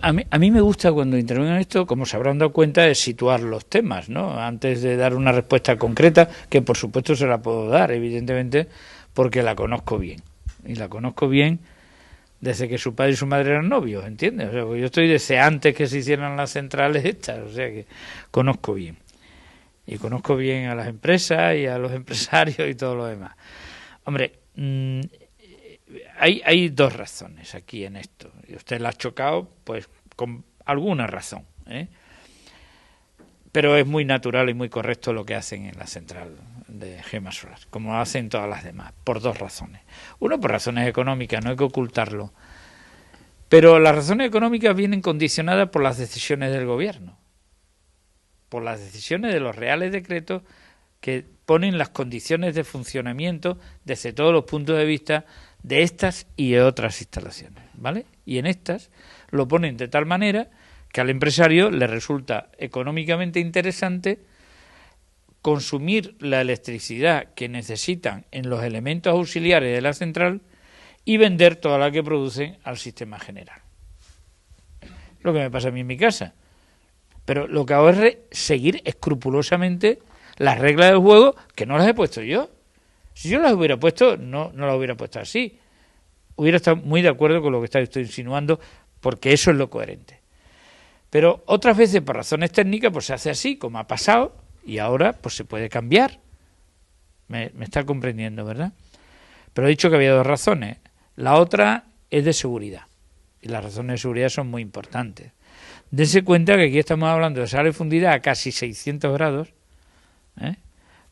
A mí me gusta cuando intervengo en esto, como se habrán dado cuenta, es situar los temas, ¿no? Antes de dar una respuesta concreta, que por supuesto se la puedo dar, evidentemente, porque la conozco bien. Y la conozco bien desde que su padre y su madre eran novios, ¿entiendes? O sea, yo estoy desde antes que se hicieran las centrales estas, o sea que conozco bien. Y conozco bien a las empresas y a los empresarios y todo lo demás. Hombre, hay dos razones aquí en esto. Y usted la ha chocado, pues, con alguna razón, ¿eh? Pero es muy natural y muy correcto lo que hacen en la central de Gema Solar, como hacen todas las demás, por dos razones. Uno, por razones económicas, no hay que ocultarlo. Pero las razones económicas vienen condicionadas por las decisiones del gobierno, por las decisiones de los reales decretos que ponen las condiciones de funcionamiento desde todos los puntos de vista de estas y de otras instalaciones, ¿vale? Y en estas lo ponen de tal manera que al empresario le resulta económicamente interesante consumir la electricidad que necesitan en los elementos auxiliares de la central y vender toda la que producen al sistema general. Lo que me pasa a mí en mi casa. Pero lo que hago es seguir escrupulosamente las reglas del juego, que no las he puesto yo. Si yo las hubiera puesto, no las hubiera puesto así. Hubiera estado muy de acuerdo con lo que está usted insinuando, porque eso es lo coherente. Pero otras veces, por razones técnicas, pues se hace así, como ha pasado, y ahora pues se puede cambiar. Me está comprendiendo, ¿verdad? Pero he dicho que había dos razones. La otra es de seguridad. Y las razones de seguridad son muy importantes. Dense cuenta que aquí estamos hablando de sal fundida a casi 600 grados,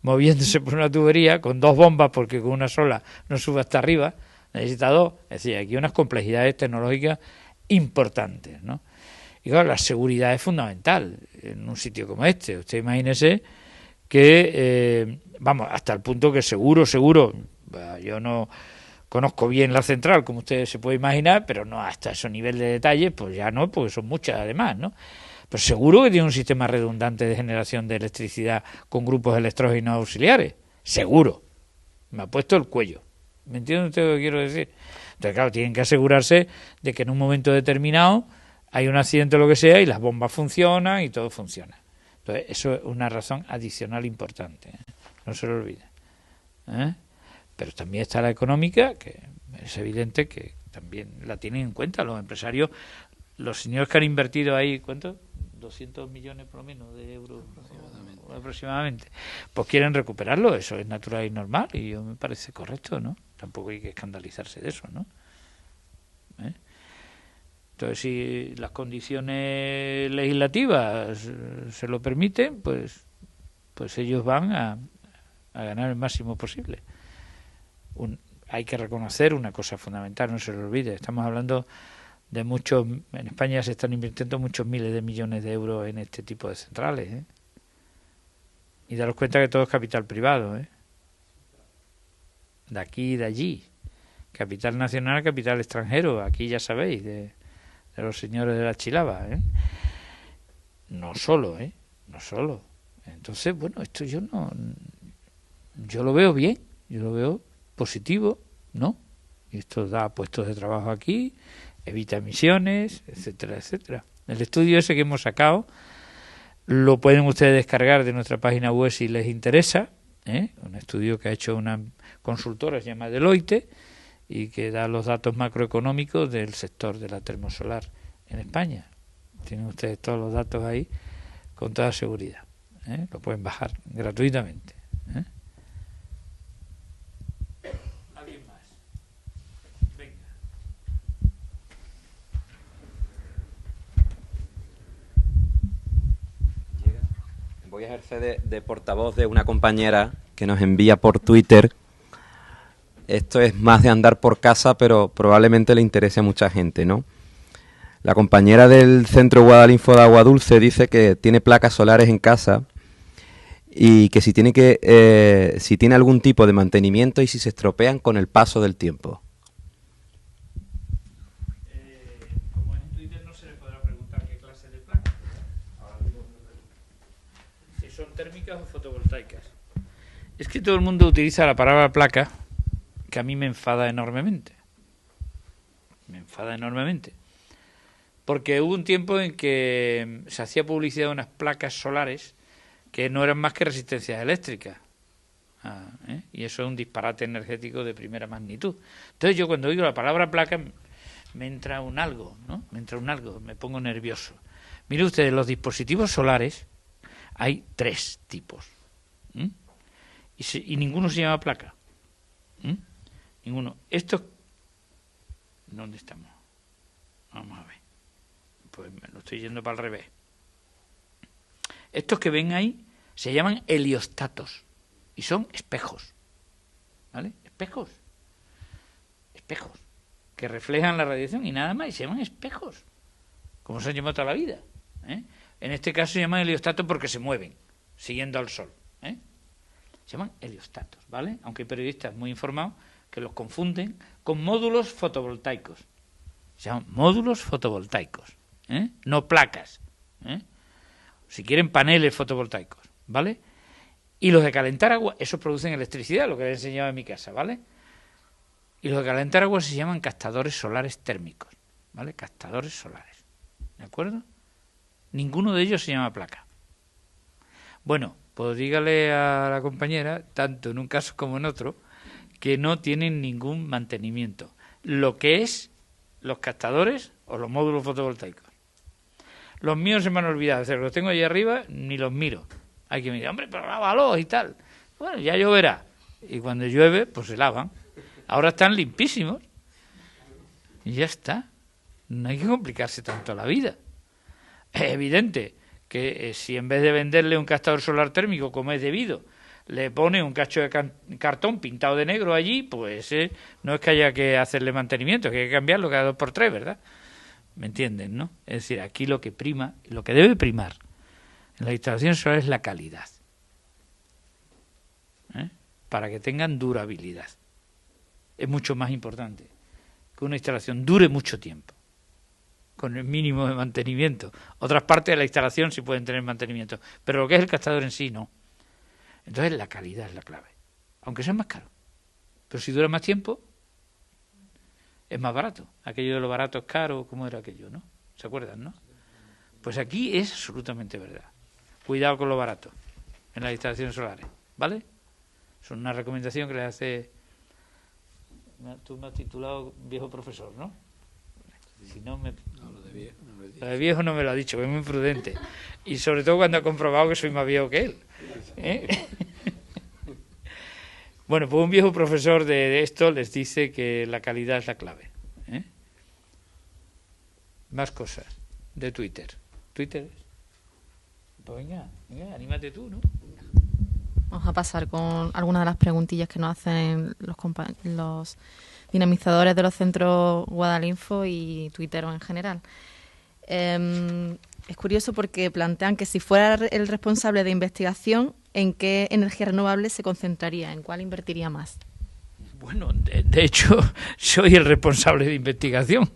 moviéndose por una tubería con dos bombas, porque con una sola no sube hasta arriba, necesita dos. Es decir, aquí hay unas complejidades tecnológicas importantes, ¿no? Y claro, la seguridad es fundamental en un sitio como este. Usted imagínese que, hasta el punto que seguro, yo no conozco bien la central, como usted se puede imaginar, pero no hasta ese nivel de detalle, pues ya no, porque son muchas además, ¿no? Pero seguro que tiene un sistema redundante de generación de electricidad con grupos electrógenos auxiliares. Seguro. Me ha puesto el cuello. ¿Me entiende usted lo que quiero decir? Entonces, claro, tienen que asegurarse de que en un momento determinado hay un accidente o lo que sea y las bombas funcionan y todo funciona. Entonces, eso es una razón adicional importante, ¿eh? No se lo olvide, ¿eh? Pero también está la económica, que es evidente que también la tienen en cuenta los empresarios. Los señores que han invertido ahí, ¿cuánto? 200 millones por lo menos de euros aproximadamente. Pues quieren recuperarlo, eso es natural y normal, y yo me parece correcto, ¿no? Tampoco hay que escandalizarse de eso, ¿no? Entonces, si las condiciones legislativas se lo permiten, pues ellos van a ganar el máximo posible. Hay que reconocer una cosa fundamental, no se lo olvide, estamos hablando de muchos, en España se están invirtiendo muchos miles de millones de euros en este tipo de centrales, ¿eh? Y daros cuenta que todo es capital privado, ¿eh? De aquí y de allí, capital nacional, capital extranjero, aquí ya sabéis, de los señores de la Chilava, ¿eh? No solo. Entonces, bueno, esto yo lo veo bien, yo lo veo positivo, ¿no? Y esto da puestos de trabajo aquí, evita emisiones, etcétera, etcétera. El estudio ese que hemos sacado lo pueden ustedes descargar de nuestra página web si les interesa, ¿eh? Un estudio que ha hecho una consultora, se llama Deloitte, y que da los datos macroeconómicos del sector de la termosolar en España. Tienen ustedes todos los datos ahí con toda seguridad, ¿eh? Lo pueden bajar gratuitamente, ¿eh? ¿Alguien más? Venga. Voy a ejercer de portavoz de una compañera que nos envía por Twitter. Esto es más de andar por casa, pero probablemente le interese a mucha gente, ¿no? La compañera del Centro Guadalinfo de Agua Dulce dice que tiene placas solares en casa y que si tiene algún tipo de mantenimiento y si se estropean con el paso del tiempo. Como en Twitter no se le podrá preguntar qué clase de placas. Si son térmicas o fotovoltaicas. Es que todo el mundo utiliza la palabra placa, que a mí me enfada enormemente. Me enfada enormemente. Porque hubo un tiempo en que se hacía publicidad de unas placas solares que no eran más que resistencias eléctricas. Y eso es un disparate energético de primera magnitud. Entonces yo cuando oigo la palabra placa me entra un algo, ¿no? Me pongo nervioso. Mire ustedes, los dispositivos solares hay 3 tipos. Y ninguno se llama placa. Ninguno. Estos... ¿Dónde estamos? Vamos a ver. Pues me lo estoy yendo para el revés. Estos que ven ahí se llaman heliostatos y son espejos, ¿vale? Espejos que reflejan la radiación y nada más, y se llaman espejos, como se han llamado toda la vida, ¿eh? En este caso se llaman heliostatos porque se mueven siguiendo al sol, ¿eh? Se llaman heliostatos, ¿vale? Aunque hay periodistas muy informados que los confunden con módulos fotovoltaicos. Se llaman módulos fotovoltaicos, ¿eh? No placas, ¿eh? Si quieren, paneles fotovoltaicos, ¿vale? Y los de calentar agua, esos producen electricidad, lo que les he enseñado en mi casa, ¿vale? Y los de calentar agua se llaman captadores solares térmicos, ¿vale? Captadores solares, ¿de acuerdo? Ninguno de ellos se llama placa. Bueno, pues dígale a la compañera, tanto en un caso como en otro, que no tienen ningún mantenimiento. Lo que es los captadores o los módulos fotovoltaicos. Los míos se me han olvidado, o sea, los tengo ahí arriba, ni los miro. Hay que mirar, hombre, pero lávalos y tal. Bueno, ya lloverá. Y cuando llueve, pues se lavan. Ahora están limpísimos. Y ya está. No hay que complicarse tanto la vida. Es evidente que si en vez de venderle un captador solar térmico, como es debido, le pone un cacho de cartón pintado de negro allí, pues no es que haya que hacerle mantenimiento, es que hay que cambiarlo cada 2 por 3, ¿verdad? ¿Me entienden, no? Es decir, aquí lo que prima, lo que debe primar en la instalación solar es la calidad, para que tengan durabilidad. Es mucho más importante que una instalación dure mucho tiempo, con el mínimo de mantenimiento. Otras partes de la instalación sí pueden tener mantenimiento, pero lo que es el captador en sí, no. Entonces la calidad es la clave, aunque sea más caro. Pero si dura más tiempo, es más barato. Aquello de lo barato es caro, ¿cómo era aquello, no? ¿Se acuerdan, no? Pues aquí es absolutamente verdad. Cuidado con lo barato en las instalaciones solares, ¿vale? Es una recomendación que le hace... Tú me has titulado viejo profesor, ¿no? Si no me... No, lo de viejo no me lo ha dicho, es muy prudente. Y sobre todo cuando ha comprobado que soy más viejo que él. Bueno, pues un viejo profesor de esto les dice que la calidad es la clave. Más cosas de Twitter. ¿Twitter? Pues venga, anímate tú, ¿no? Vamos a pasar con algunas de las preguntillas que nos hacen los dinamizadores de los centros Guadalinfo y tuiteros en general. Es curioso porque plantean que si fuera el responsable de investigación, ¿en qué energía renovable se concentraría? ¿En cuál invertiría más? Bueno, de hecho, soy el responsable de investigación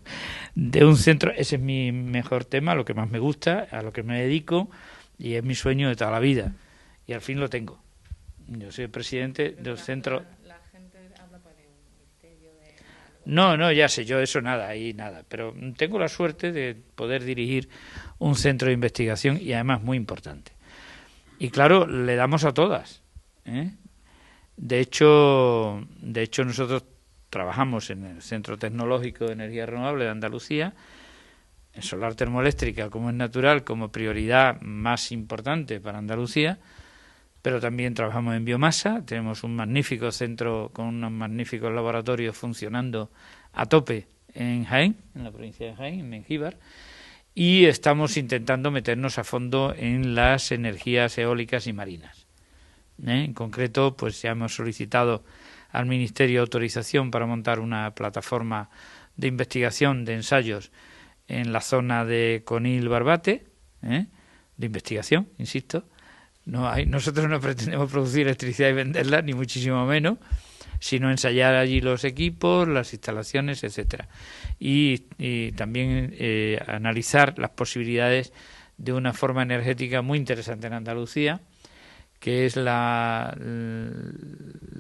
de un centro. Ese es mi mejor tema, lo que más me gusta, a lo que me dedico, y es mi sueño de toda la vida. Y al fin lo tengo. Yo soy el presidente del centro... La gente habla de un ministerio de... No, ya sé, yo eso nada, ahí nada. Pero tengo la suerte de poder dirigir un centro de investigación y además muy importante. Y claro, le damos a todas, De hecho nosotros trabajamos en el Centro Tecnológico de Energía Renovable de Andalucía, en solar termoeléctrica, como es natural, como prioridad más importante para Andalucía, pero también trabajamos en biomasa. Tenemos un magnífico centro con unos magníficos laboratorios funcionando a tope en Jaén, en la provincia de Jaén, en Mengíbar, y estamos intentando meternos a fondo en las energías eólicas y marinas. En concreto, pues ya hemos solicitado al Ministerio autorización para montar una plataforma de investigación de ensayos en la zona de Conil-Barbate, de investigación, insisto. Nosotros no pretendemos producir electricidad y venderla, ni muchísimo menos, sino ensayar allí los equipos, las instalaciones, etcétera. Y también analizar las posibilidades de una forma energética muy interesante en Andalucía, que es la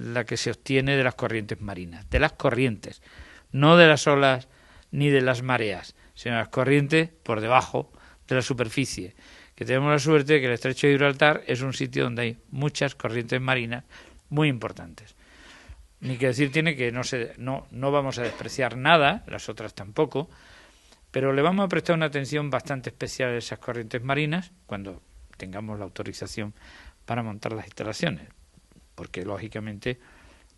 la que se obtiene de las corrientes marinas, de las corrientes, no de las olas ni de las mareas, sino las corrientes por debajo de la superficie, que tenemos la suerte de que el estrecho de Gibraltar es un sitio donde hay muchas corrientes marinas muy importantes. Ni que decir tiene que no vamos a despreciar nada, las otras tampoco, pero le vamos a prestar una atención bastante especial a esas corrientes marinas cuando tengamos la autorización para montar las instalaciones, porque lógicamente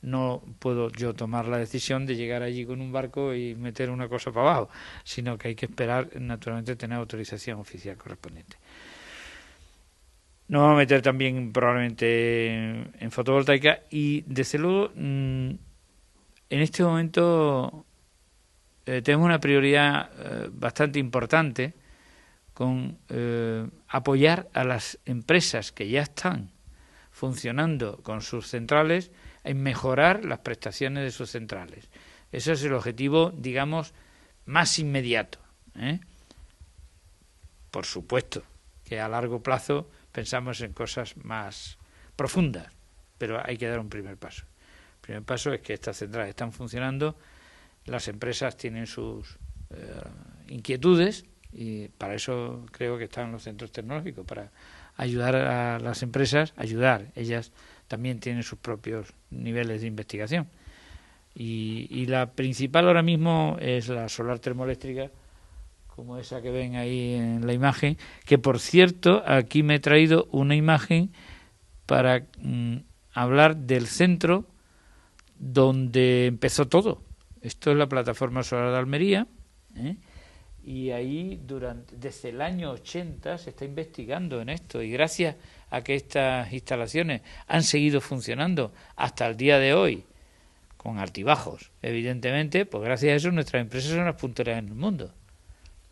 no puedo yo tomar la decisión de llegar allí con un barco y meter una cosa para abajo, sino que hay que esperar, naturalmente, tener autorización oficial correspondiente. Nos vamos a meter también probablemente en fotovoltaica y, desde luego, en este momento tenemos una prioridad bastante importante con apoyar a las empresas que ya están funcionando con sus centrales en mejorar las prestaciones de sus centrales. Ese es el objetivo, digamos, más inmediato, ¿eh? Por supuesto que a largo plazo pensamos en cosas más profundas, pero hay que dar un primer paso. El primer paso es que estas centrales están funcionando, las empresas tienen sus inquietudes y para eso creo que están los centros tecnológicos, para ayudar a las empresas, ellas también tienen sus propios niveles de investigación. Y la principal ahora mismo es la solar termoeléctrica, como esa que ven ahí en la imagen, que por cierto aquí me he traído una imagen para hablar del centro donde empezó todo. Esto es la plataforma solar de Almería, y ahí desde el año 80 se está investigando en esto, y gracias a que estas instalaciones han seguido funcionando hasta el día de hoy, con altibajos, evidentemente, pues gracias a eso nuestras empresas son las punteras en el mundo.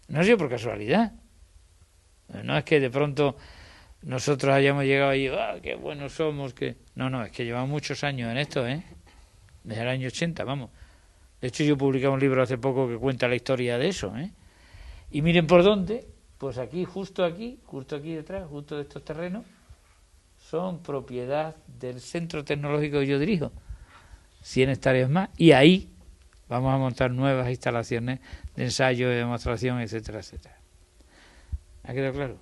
No ha sido por casualidad. No es que de pronto nosotros hayamos llegado ahí, qué buenos somos, que no, es que llevamos muchos años en esto, desde el año 80, vamos. De hecho, yo publiqué un libro hace poco que cuenta la historia de eso, Y miren por dónde, pues justo aquí detrás, justo de estos terrenos, son propiedad del centro tecnológico que yo dirijo, 100 hectáreas más, y ahí vamos a montar nuevas instalaciones de ensayo, de demostración, etcétera, etcétera. ¿Ha quedado claro?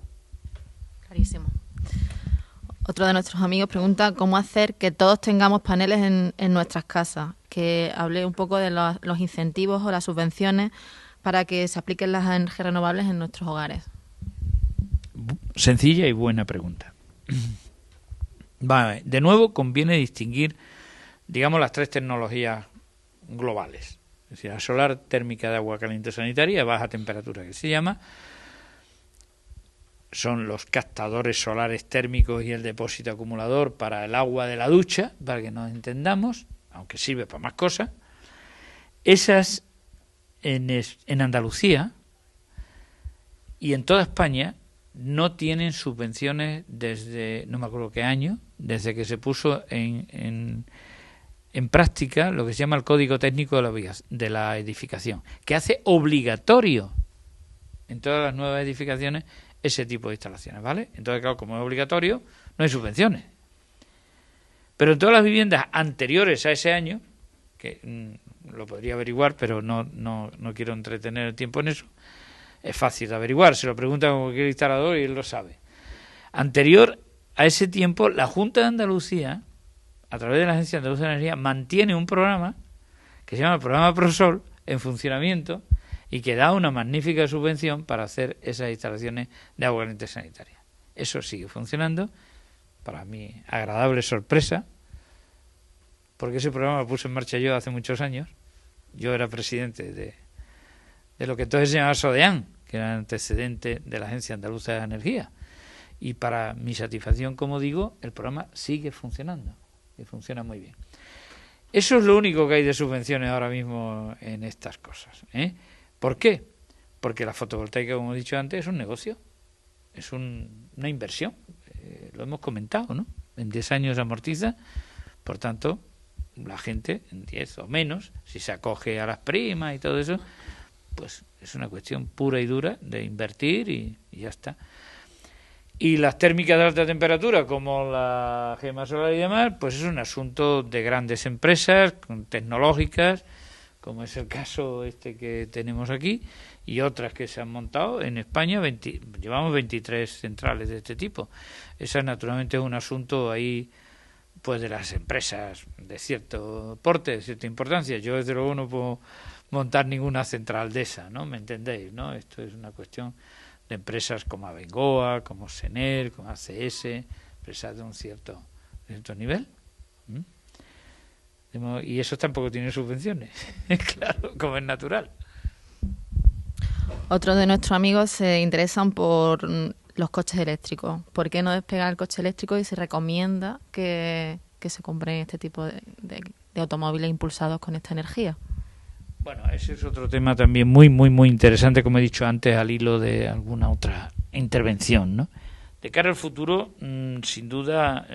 Clarísimo. Otro de nuestros amigos pregunta cómo hacer que todos tengamos paneles en nuestras casas, que hable un poco de los incentivos o las subvenciones para que se apliquen las energías renovables en nuestros hogares. Sencilla y buena pregunta. Vale, de nuevo conviene distinguir, digamos, las tres tecnologías globales. Es decir, la solar térmica de agua caliente sanitaria a baja temperatura, que se llama, son los captadores solares térmicos y el depósito acumulador para el agua de la ducha, para que nos entendamos, aunque sirve para más cosas. Esas en Andalucía y en toda España no tienen subvenciones desde, no me acuerdo qué año, desde que se puso en práctica lo que se llama el Código Técnico de la Edificación, que hace obligatorio en todas las nuevas edificaciones ese tipo de instalaciones, ¿vale? Entonces, claro, como es obligatorio, no hay subvenciones. Pero en todas las viviendas anteriores a ese año, que lo podría averiguar, pero no quiero entretener el tiempo en eso, es fácil de averiguar, se lo pregunta a cualquier instalador y él lo sabe. Anterior a ese tiempo, la Junta de Andalucía, a través de la Agencia Andaluza de Energía, mantiene un programa que se llama el programa ProSol en funcionamiento y que da una magnífica subvención para hacer esas instalaciones de agua caliente sanitaria. Eso sigue funcionando, para mí agradable sorpresa, porque ese programa lo puse en marcha yo hace muchos años. Yo era presidente de lo que entonces se llamaba SODEAN, que era el antecedente de la Agencia Andaluza de Energía. Y para mi satisfacción, como digo, el programa sigue funcionando y funciona muy bien. Eso es lo único que hay de subvenciones ahora mismo en estas cosas. ¿Por qué? Porque la fotovoltaica, como he dicho antes, es un negocio, es una inversión. Lo hemos comentado, ¿no? En 10 años amortiza, por tanto, la gente en 10 o menos, si se acoge a las primas y todo eso, pues es una cuestión pura y dura de invertir y ya está. Y las térmicas de alta temperatura, como la gema solar y demás, pues es un asunto de grandes empresas tecnológicas, como es el caso este que tenemos aquí, y otras que se han montado en España. Llevamos 23 centrales de este tipo. Esa naturalmente es un asunto ahí, pues de las empresas de cierto porte, de cierta importancia. Yo desde luego no puedo montar ninguna central de esa, ¿no? ¿Me entendéis? ¿No? Esto es una cuestión de empresas como Abengoa, como Sener, como ACS, empresas de un cierto nivel. Y eso tampoco tiene subvenciones, claro, como es natural. Otros de nuestros amigos se interesan por los coches eléctricos. ¿Por qué no despegar el coche eléctrico y se recomienda que se compren este tipo de automóviles impulsados con esta energía? Bueno, ese es otro tema también muy, muy, muy interesante, como he dicho antes, al hilo de alguna otra intervención, ¿no? De cara al futuro, sin duda,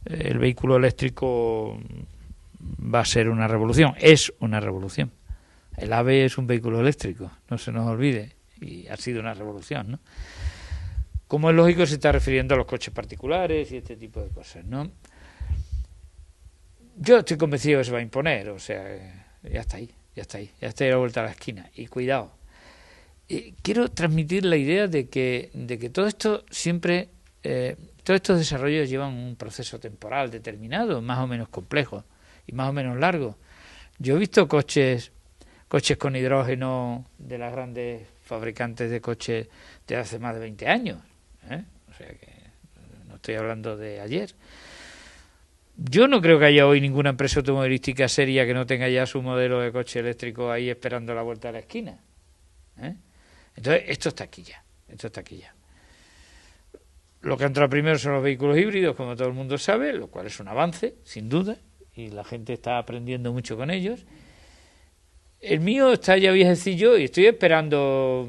el vehículo eléctrico va a ser una revolución, es una revolución. El AVE es un vehículo eléctrico, no se nos olvide, y ha sido una revolución, ¿no? Como es lógico, se está refiriendo a los coches particulares y este tipo de cosas, ¿no? Yo estoy convencido que se va a imponer, o sea, ya está ahí a la vuelta a la esquina. Y cuidado, quiero transmitir la idea de que todo esto siempre, todos estos desarrollos llevan un proceso temporal determinado, más o menos complejo y más o menos largo. Yo he visto coches con hidrógeno de las grandes fabricantes de coches de hace más de 20 años, o sea que no estoy hablando de ayer. Yo no creo que haya hoy ninguna empresa automovilística seria que no tenga ya su modelo de coche eléctrico ahí esperando la vuelta a la esquina. Entonces, esto está aquí ya. Lo que ha entrado primero son los vehículos híbridos, como todo el mundo sabe, lo cual es un avance, sin duda, y la gente está aprendiendo mucho con ellos. El mío está ya viejecillo y estoy esperando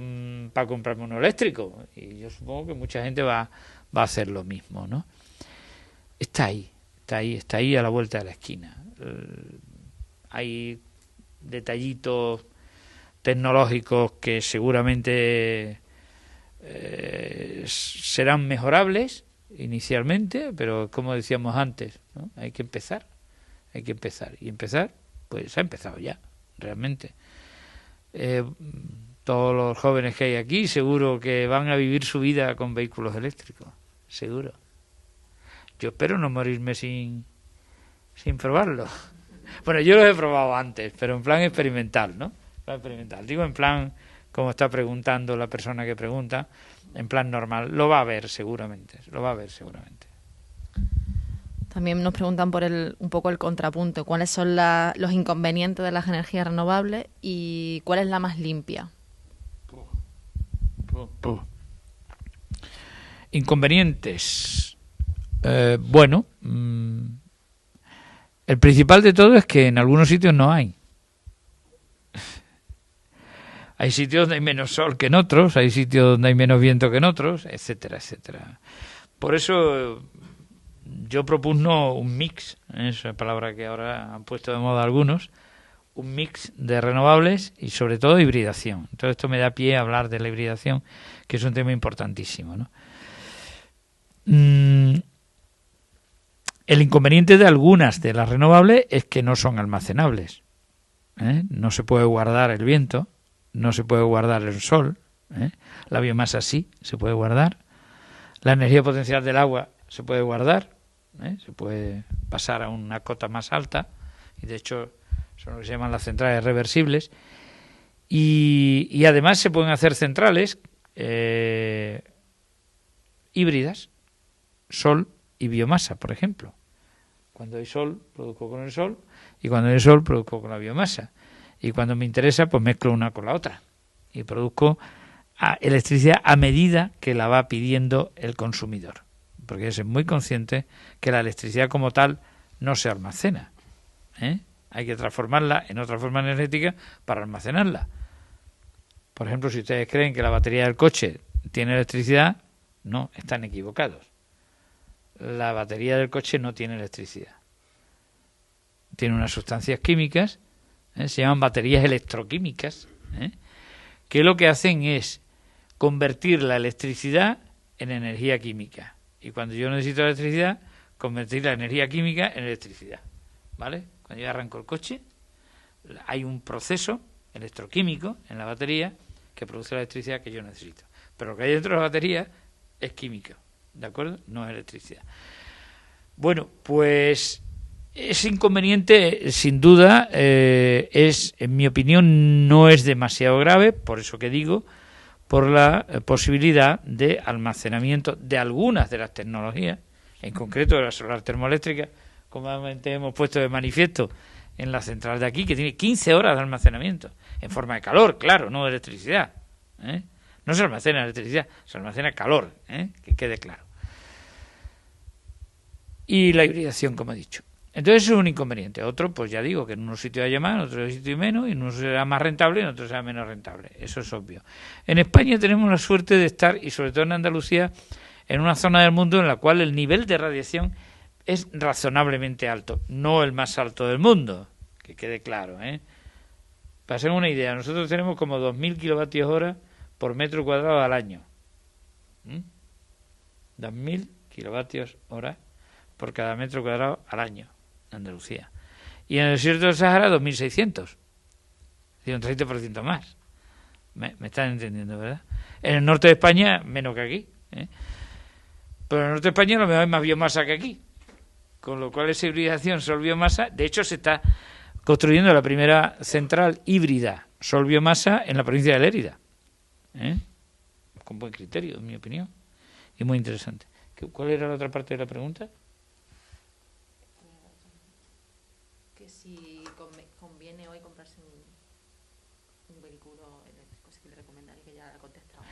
para comprarme uno eléctrico, y yo supongo que mucha gente va a hacer lo mismo, ¿no? Está ahí a la vuelta de la esquina. Hay detallitos tecnológicos que seguramente serán mejorables inicialmente, pero como decíamos antes, ¿no? Hay que empezar, y empezar, pues ha empezado ya, realmente. Todos los jóvenes que hay aquí seguro que van a vivir su vida con vehículos eléctricos, seguro. Yo espero no morirme sin probarlo. Bueno, yo los he probado antes, pero en plan experimental, ¿no? Digo en plan, como está preguntando la persona que pregunta, en plan normal. Lo va a ver seguramente. También nos preguntan por un poco el contrapunto. ¿Cuáles son los inconvenientes de las energías renovables y cuál es la más limpia? Inconvenientes. Bueno, el principal de todo es que en algunos sitios no hay. Hay sitios donde hay menos sol que en otros, hay sitios donde hay menos viento que en otros, etcétera, etcétera. Por eso yo propugno un mix, esa palabra que ahora han puesto de moda algunos, un mix de renovables y sobre todo hibridación. Todo esto me da pie a hablar de la hibridación, que es un tema importantísimo, ¿no? El inconveniente de algunas de las renovables es que no son almacenables. No se puede guardar el viento, no se puede guardar el sol. La biomasa sí se puede guardar. La energía potencial del agua se puede guardar. Se puede pasar a una cota más alta. Y de hecho son lo que se llaman las centrales reversibles. Y además se pueden hacer centrales híbridas, sol y biomasa, por ejemplo. Cuando hay sol, produzco con el sol, y cuando hay sol, produzco con la biomasa. Y cuando me interesa, pues mezclo una con la otra. Y produzco electricidad a medida que la va pidiendo el consumidor. Porque es muy consciente que la electricidad como tal no se almacena. Hay que transformarla en otra forma energética para almacenarla. Por ejemplo, si ustedes creen que la batería del coche tiene electricidad, no, están equivocados. La batería del coche no tiene electricidad. Tiene unas sustancias químicas, se llaman baterías electroquímicas, que lo que hacen es convertir la electricidad en energía química. Y cuando yo necesito electricidad, convertir la energía química en electricidad. ¿Vale? Cuando yo arranco el coche, hay un proceso electroquímico en la batería que produce la electricidad que yo necesito. Pero lo que hay dentro de la batería es químico, ¿de acuerdo? No es electricidad. Bueno, pues ese inconveniente, sin duda, es, en mi opinión, no es demasiado grave, por eso que digo, por la posibilidad de almacenamiento de algunas de las tecnologías, en concreto de la solar termoeléctrica, como hemos puesto de manifiesto en la central de aquí, que tiene 15 horas de almacenamiento, en forma de calor, claro, no de electricidad. No se almacena electricidad, se almacena calor, que quede claro. Y la hibridación, como he dicho. Entonces es un inconveniente. Otro, pues ya digo, que en unos sitios haya más, en otros sitios menos, y en unos será más rentable y en otros será menos rentable. Eso es obvio. En España tenemos la suerte de estar, y sobre todo en Andalucía, en una zona del mundo en la cual el nivel de radiación es razonablemente alto. No el más alto del mundo, que quede claro. Para hacer una idea, nosotros tenemos como 2.000 kilovatios hora por metro cuadrado al año. 2.000 kilovatios hora por cada metro cuadrado al año en Andalucía. Y en el desierto del Sahara 2.600. Es decir, un 30% más. Me están entendiendo, ¿verdad? En el norte de España, menos que aquí. Pero en el norte de España lo mejor hay más biomasa que aquí. Con lo cual esa hibridación sol-biomasa, de hecho se está construyendo la primera central híbrida sol-biomasa en la provincia de Lérida. Con buen criterio, en mi opinión. Y muy interesante. ¿Cuál era la otra parte de la pregunta? Que si conviene hoy comprarse un vehículo eléctrico, si le recomendaría, que ya la he contestado.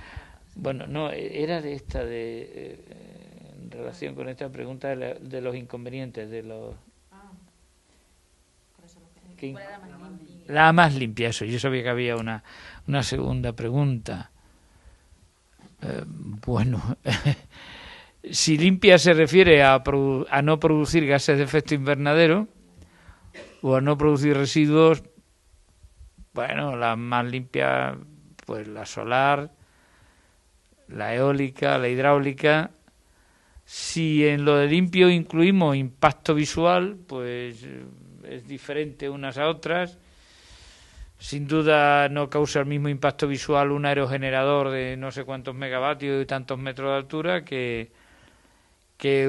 Bueno, no, era de esta, en relación con esta pregunta de los inconvenientes, de los... ¿Cuál era la más limpia? La más limpia, eso. Yo sabía que había una segunda pregunta. Bueno, si limpia se refiere a no producir gases de efecto invernadero o a no producir residuos, bueno, la más limpia, pues la solar, la eólica, la hidráulica. Si en lo de limpio incluimos impacto visual, pues es diferente unas a otras. Sin duda no causa el mismo impacto visual un aerogenerador de no sé cuántos megavatios y tantos metros de altura que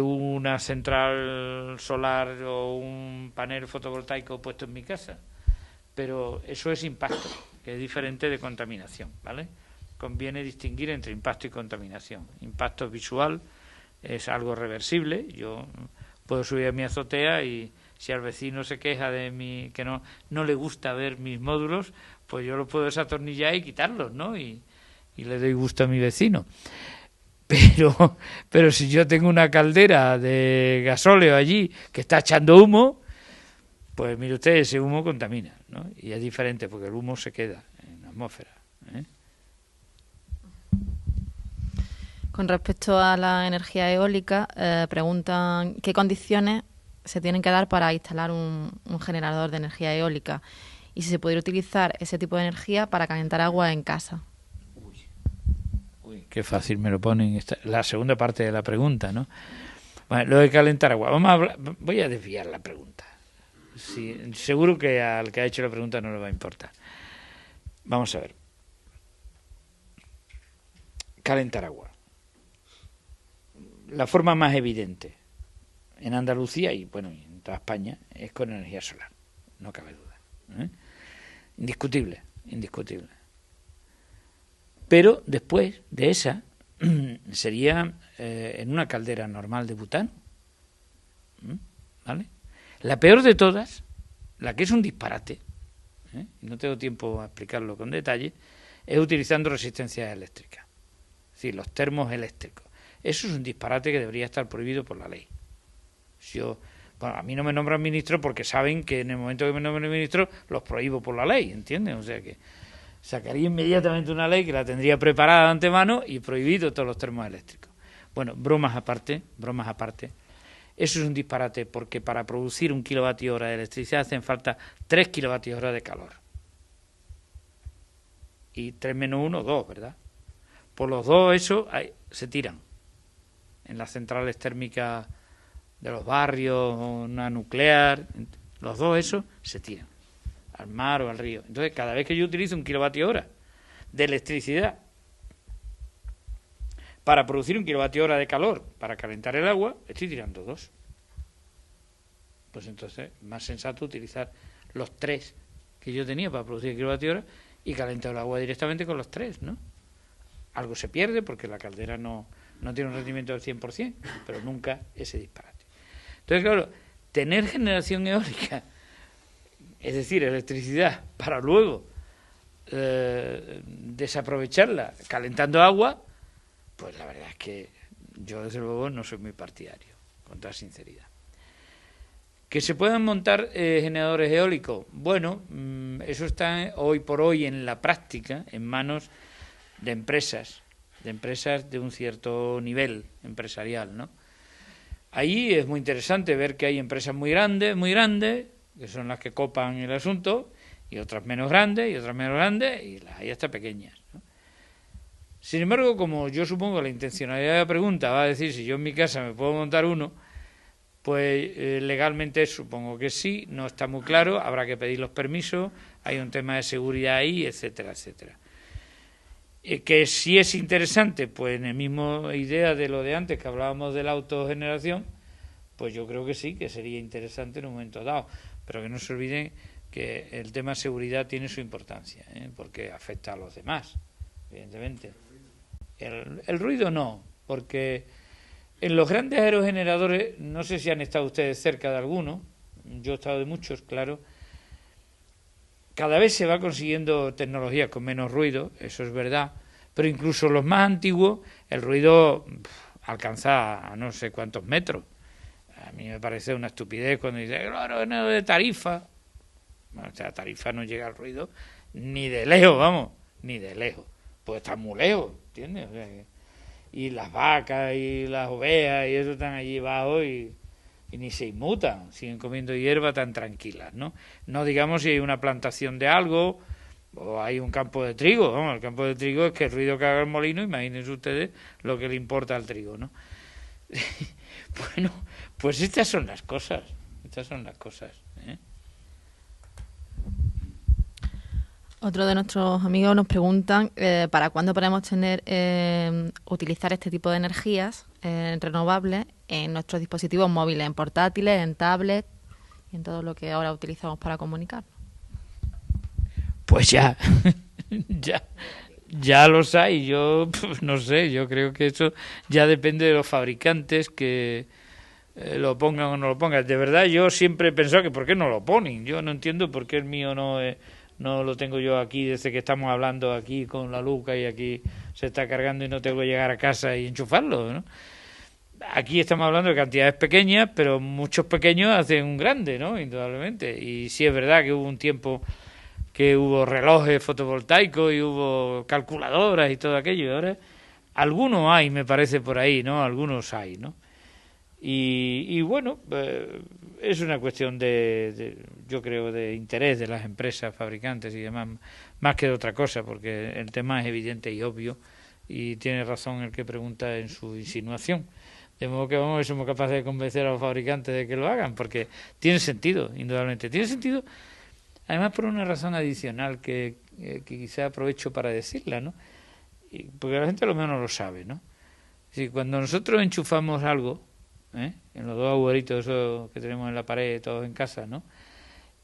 una central solar o un panel fotovoltaico puesto en mi casa. Pero eso es impacto, que es diferente de contaminación, ¿vale? Conviene distinguir entre impacto y contaminación. Impacto visual es algo reversible. Yo puedo subir a mi azotea y si al vecino se queja de mí, que no le gusta ver mis módulos, pues yo los puedo desatornillar y quitarlos, ¿no? Y le doy gusto a mi vecino. Pero si yo tengo una caldera de gasóleo allí que está echando humo, pues mire usted, ese humo contamina, ¿no? Y es diferente porque el humo se queda en la atmósfera. Con respecto a la energía eólica, preguntan qué condiciones se tienen que dar para instalar un generador de energía eólica y si se podría utilizar ese tipo de energía para calentar agua en casa. Uy, qué fácil me lo ponen la segunda parte de la pregunta, ¿no? Bueno, lo de calentar agua. Voy a desviar la pregunta. Sí, seguro que al que ha hecho la pregunta no le va a importar. Vamos a ver. Calentar agua. La forma más evidente en Andalucía y bueno, en toda España es con energía solar, no cabe duda. Indiscutible. Pero después de esa sería en una caldera normal de butano, ¿vale? La peor de todas, la que es un disparate, no tengo tiempo a explicarlo con detalle, es utilizando resistencias eléctricas, es decir, los termos eléctricos. Eso es un disparate que debería estar prohibido por la ley. A mí no me nombran ministro porque saben que en el momento que me nombren ministro los prohíbo por la ley, ¿entienden? O sea que sacaría inmediatamente una ley que la tendría preparada de antemano y prohibido todos los termos eléctricos. Bueno, bromas aparte, eso es un disparate porque para producir 1 kilovatio hora de electricidad hacen falta 3 kilovatios hora de calor. Y 3 menos 1, 2, ¿verdad? Por los dos eso se tiran. en las centrales térmicas de los barrios, una nuclear, los dos esos se tiran al mar o al río. Entonces, cada vez que yo utilizo 1 kilovatio hora de electricidad para producir 1 kilovatio hora de calor para calentar el agua, estoy tirando 2. Pues entonces, más sensato utilizar los 3 que yo tenía para producir 1 kilovatio hora y calentar el agua directamente con los 3, ¿no? Algo se pierde porque la caldera no tiene un rendimiento del 100%, pero nunca ese disparate. Entonces, claro, tener generación eólica, es decir, electricidad, para luego desaprovecharla calentando agua, pues la verdad es que yo desde luego no soy muy partidario, con toda sinceridad. ¿Que se puedan montar generadores eólicos? Bueno, eso está hoy por hoy en la práctica en manos de empresas de un cierto nivel empresarial, ¿no? Ahí es muy interesante ver que hay empresas muy grandes, que son las que copan el asunto, y otras menos grandes, y las hay hasta pequeñas, ¿no? Sin embargo, como yo supongo que la intencionalidad de la pregunta va a decir si yo en mi casa me puedo montar uno, pues legalmente supongo que sí, no está muy claro, habrá que pedir los permisos, hay un tema de seguridad ahí, etcétera, etcétera. Que si es interesante, pues en la misma idea de lo de antes que hablábamos de la autogeneración, pues yo creo que sí, que sería interesante en un momento dado, pero que no se olviden que el tema seguridad tiene su importancia, porque afecta a los demás, evidentemente. El ruido no, porque en los grandes aerogeneradores, no sé si han estado ustedes cerca de alguno, yo he estado de muchos, claro, cada vez se va consiguiendo tecnologías con menos ruido, eso es verdad, pero incluso los más antiguos, el ruido alcanza a no sé cuántos metros. A mí me parece una estupidez cuando dice, claro, no de Tarifa. Bueno, o sea, Tarifa no llega al ruido ni de lejos, vamos, ni de lejos. Pues está muy lejos, ¿entiendes? O sea, y las vacas y las ovejas y eso están allí abajo y ni se inmutan, siguen comiendo hierba tan tranquilas, ¿no? No digamos si hay una plantación de algo o hay un campo de trigo, ¿no? El campo de trigo es que el ruido que haga el molino, imagínense ustedes lo que le importa al trigo, ¿no? Bueno, pues estas son las cosas, ¿eh? Otro de nuestros amigos nos preguntan ¿para cuándo podemos utilizar este tipo de energías renovables en nuestros dispositivos móviles, en portátiles, en tablets y en todo lo que ahora utilizamos para comunicar? Pues ya, ya los hay. Yo no sé, yo creo que eso ya depende de los fabricantes que lo pongan o no lo pongan. De verdad, yo siempre he pensado que ¿por qué no lo ponen? Yo no entiendo por qué el mío no lo tengo yo aquí desde que estamos hablando aquí con la Luca y aquí se está cargando y no tengo que llegar a casa y enchufarlo, ¿no? Aquí estamos hablando de cantidades pequeñas, pero muchos pequeños hacen un grande, ¿no? Indudablemente. Y sí es verdad que hubo un tiempo que hubo relojes fotovoltaicos y hubo calculadoras y todo aquello. Y ahora algunos hay, me parece, por ahí, ¿no? Algunos hay, ¿no? Y bueno, es una cuestión yo creo, de interés de las empresas fabricantes y demás, más que de otra cosa, porque el tema es evidente y obvio, y tiene razón el que pregunta en su insinuación. De modo que vamos, somos capaces de convencer a los fabricantes de que lo hagan, porque tiene sentido, indudablemente. Tiene sentido, además, por una razón adicional que quizá aprovecho para decirla, ¿no? Porque la gente a lo menos lo sabe, ¿no? Si cuando nosotros enchufamos algo, en los dos agujeritos esos que tenemos en la pared todos en casa, ¿no?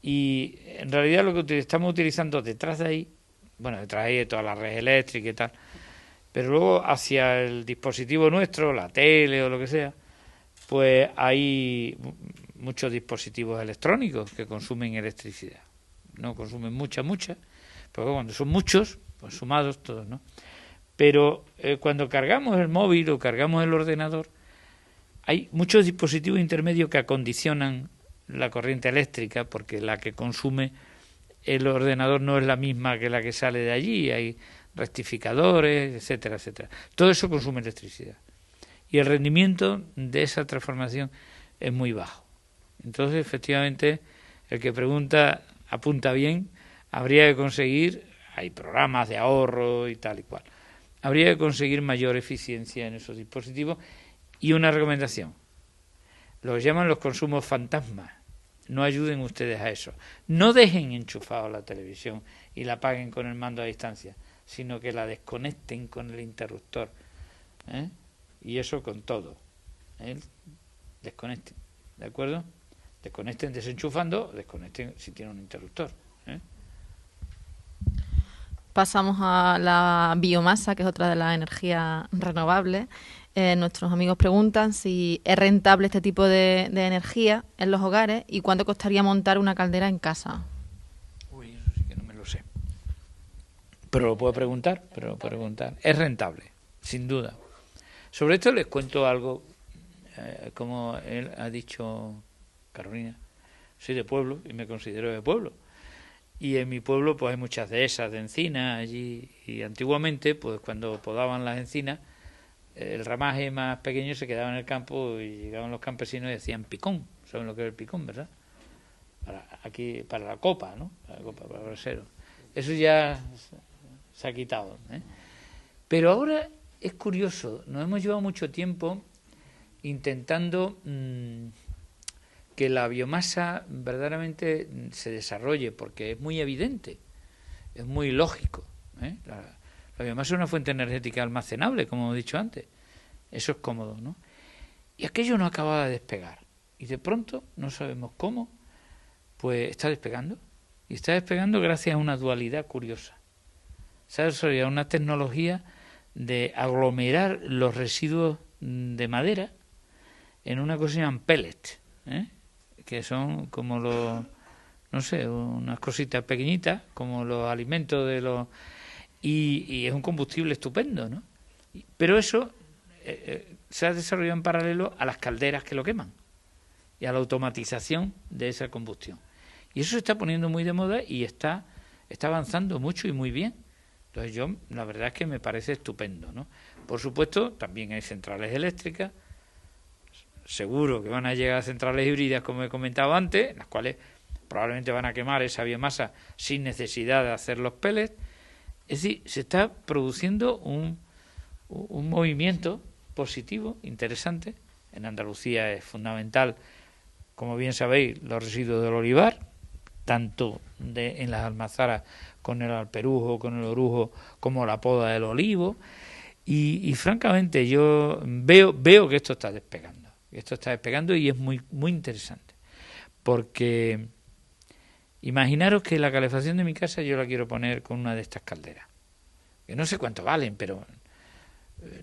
Y en realidad lo que estamos utilizando detrás de ahí, bueno, detrás de ahí de toda la red eléctrica y tal, pero luego hacia el dispositivo nuestro, la tele o lo que sea, pues hay muchos dispositivos electrónicos que consumen electricidad. No consumen mucha, porque cuando son muchos, pues sumados todos, ¿no? Pero cuando cargamos el móvil o cargamos el ordenador, hay muchos dispositivos intermedios que acondicionan la corriente eléctrica, porque la que consume el ordenador no es la misma que la que sale de allí, hay rectificadores, etcétera, etcétera. Todo eso consume electricidad. Y el rendimiento de esa transformación es muy bajo. Entonces, efectivamente, el que pregunta apunta bien, habría que conseguir, hay programas de ahorro y tal y cual, habría que conseguir mayor eficiencia en esos dispositivos Y una recomendación, lo que llaman los consumos fantasmas, no ayuden ustedes a eso. No dejen enchufado la televisión y la apaguen con el mando a distancia, sino que la desconecten con el interruptor, ¿eh? Y eso con todo, ¿eh? Desconecten, ¿de acuerdo? Desconecten desenchufando, desconecten si tienen un interruptor, ¿eh? Pasamos a la biomasa, que es otra de las energías renovables. Nuestros amigos preguntan si es rentable este tipo de energía en los hogares y cuánto costaría montar una caldera en casa. Uy, eso sí que no me lo sé. Pero lo puedo preguntar, Es rentable, sin duda. Sobre esto les cuento algo, como él ha dicho, Carolina, soy de pueblo y me considero de pueblo. Y en mi pueblo pues hay muchas dehesas de encinas allí, y antiguamente pues cuando podaban las encinas, el ramaje más pequeño se quedaba en el campo y llegaban los campesinos y decían picón. ¿Saben lo que es el picón, verdad? Para la copa, ¿no? Para la copa, para el brasero. Eso ya se ha quitado, ¿eh? Pero ahora es curioso, nos hemos llevado mucho tiempo intentando que la biomasa verdaderamente se desarrolle, porque es muy evidente, es muy lógico, ¿eh? La biomasa es una fuente energética almacenable, como hemos dicho antes. Eso es cómodo, ¿no? Y aquello no acababa de despegar. Y de pronto, no sabemos cómo, pues está despegando. Y está despegando gracias a una dualidad curiosa. Se ha desarrollado una tecnología de aglomerar los residuos de madera en una cosa que se llaman pellets, ¿eh? Que son como los, no sé, unas cositas pequeñitas, como los alimentos de los... Y es un combustible estupendo, ¿no? Pero eso se ha desarrollado en paralelo a las calderas que lo queman y a la automatización de esa combustión. Y eso se está poniendo muy de moda y está avanzando mucho y muy bien. Entonces yo, la verdad es que me parece estupendo, ¿no? Por supuesto, también hay centrales eléctricas, seguro que van a llegar centrales híbridas, como he comentado antes, las cuales probablemente van a quemar esa biomasa sin necesidad de hacer los pellets. Es decir, se está produciendo un movimiento positivo, interesante. En Andalucía es fundamental, como bien sabéis, los residuos del olivar, tanto en las almazaras con el alperujo, con el orujo, como la poda del olivo. Y francamente yo veo que esto está despegando. Y es muy, muy interesante. Porque imaginaros que la calefacción de mi casa yo la quiero poner con una de estas calderas. Que no sé cuánto valen, pero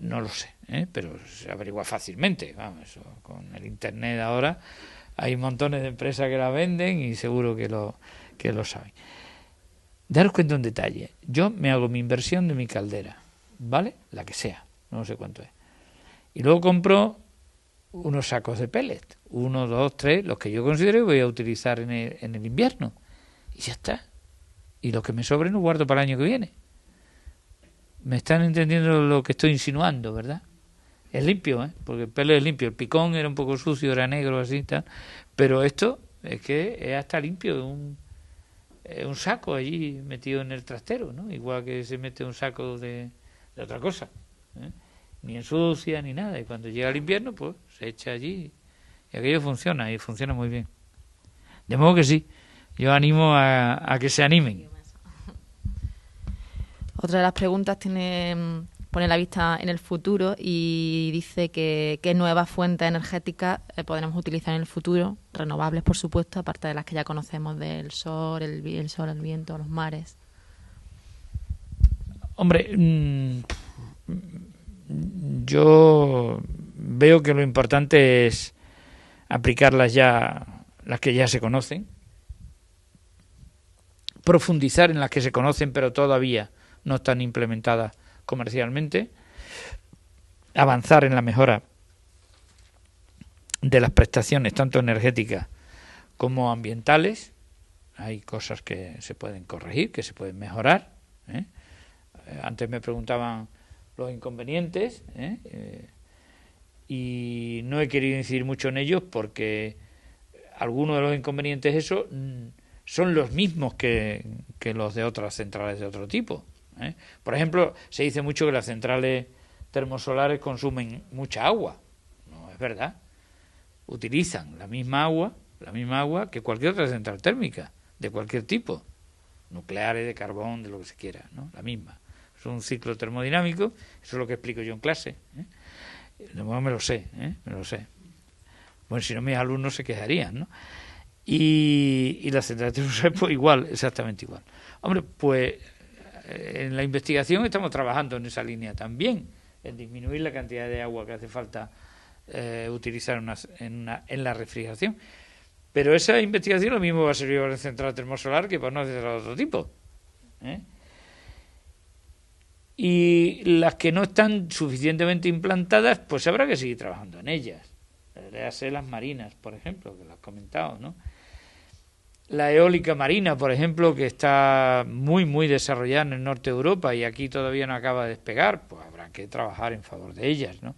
no lo sé, pero se averigua fácilmente. Vamos, eso, con el internet ahora hay montones de empresas que la venden y seguro que lo saben. Daros cuenta un detalle. Yo me hago mi inversión de mi caldera, ¿vale? La que sea, no sé cuánto es. Y luego compro unos sacos de pellet, 1, 2, 3, los que yo considero que voy a utilizar en el invierno. Y ya está. Y los que me sobren los guardo para el año que viene. Me están entendiendo lo que estoy insinuando, ¿verdad? Es limpio, porque el pellet es limpio. El picón era un poco sucio, era negro, así, tal. Pero esto es que es hasta limpio, un saco allí metido en el trastero, ¿no? Igual que se mete un saco de otra cosa, ¿eh? Ni ensucia ni nada. Y cuando llega el invierno, pues se echa allí y aquello funciona, y funciona muy bien. De modo que sí, yo animo a que se animen. Otra de las preguntas pone la vista en el futuro y dice que qué nuevas fuentes energéticas podremos utilizar en el futuro, renovables por supuesto, aparte de las que ya conocemos del sol, el viento, los mares. Hombre, yo veo que lo importante es aplicarlas ya, las que ya se conocen, profundizar en las que se conocen pero todavía no están implementadas comercialmente, avanzar en la mejora de las prestaciones tanto energéticas como ambientales. Hay cosas que se pueden corregir, que se pueden mejorar, Antes me preguntaban los inconvenientes, y no he querido incidir mucho en ellos porque algunos de los inconvenientes esos son los mismos que los de otras centrales de otro tipo. Por ejemplo, se dice mucho que las centrales termosolares consumen mucha agua. es verdad. Utilizan la misma agua que cualquier otra central térmica, de cualquier tipo, nucleares, de carbón, de lo que se quiera, ¿no? La misma. Es un ciclo termodinámico, eso es lo que explico yo en clase, ¿eh? De modo me lo sé, me lo sé. Bueno, si no mis alumnos se quejarían, ¿no? Y la central térmica, pues igual, exactamente igual. Hombre, pues en la investigación estamos trabajando en esa línea también, en disminuir la cantidad de agua que hace falta utilizar en la refrigeración. Pero esa investigación lo mismo va a servir para la central termosolar que para una central de otro tipo, ¿eh? Y las que no están suficientemente implantadas, pues habrá que seguir trabajando en ellas. Léase las marinas, por ejemplo, que lo has comentado, ¿no? La eólica marina, por ejemplo, que está muy desarrollada en el norte de Europa y aquí todavía no acaba de despegar, pues habrá que trabajar en favor de ellas, ¿no?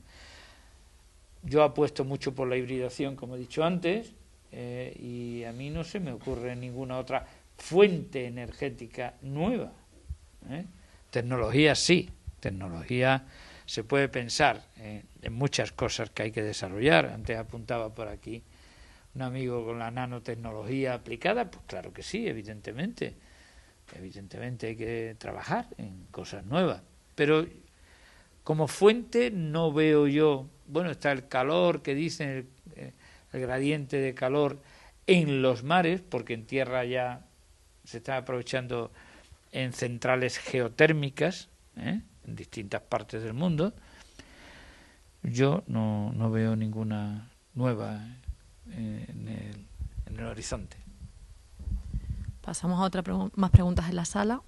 Yo apuesto mucho por la hibridación, como he dicho antes, y a mí no se me ocurre ninguna otra fuente energética nueva, ¿eh? Tecnología sí, tecnología se puede pensar en muchas cosas que hay que desarrollar. Antes apuntaba por aquí un amigo con la nanotecnología aplicada, pues claro que sí, evidentemente hay que trabajar en cosas nuevas, pero como fuente no veo yo. Bueno, está el calor que dicen, el gradiente de calor en los mares, porque en tierra ya se está aprovechando en centrales geotérmicas, en distintas partes del mundo. Yo no veo ninguna nueva en el horizonte. Pasamos a más preguntas en la sala.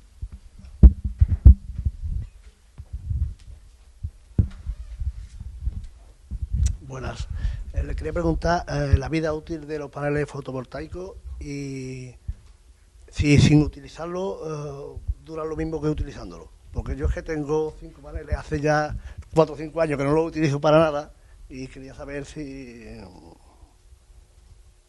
Buenas. Le quería preguntar la vida útil de los paneles fotovoltaicos y si sin utilizarlo duran lo mismo que utilizándolo. Porque yo es que tengo 5 paneles hace ya 4 o 5 años que no los utilizo para nada y quería saber si...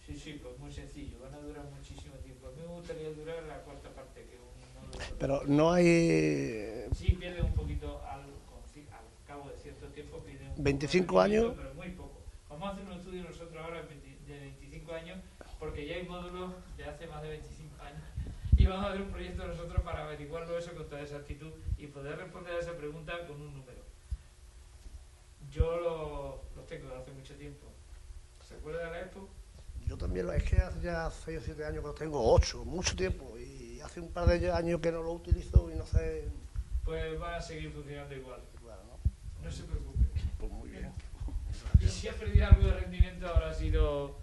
Sí, pues muy sencillo, van a durar muchísimo tiempo. A mí me gustaría durar la cuarta parte que un módulo. Pero no hay... Sí, pierde un poquito al cabo de cierto tiempo, pierde un 25 poco años. Pero muy poco. Vamos a hacer un estudio nosotros ahora de 25 años, porque ya hay módulos de hace más de 25 años. Y vamos a hacer un proyecto nosotros para averiguarlo eso con toda exactitud y poder responder a esa pregunta con un número. Yo los tengo desde hace mucho tiempo. ¿Se acuerda de la Expo? Yo también, es que hace ya 6 o 7 años que los tengo, 8, mucho tiempo. Y hace un par de años que no lo utilizo y no sé... Pues van a seguir funcionando igual. Claro, No se preocupe. pues muy bien. Y si ha perdido algo de rendimiento habrá sido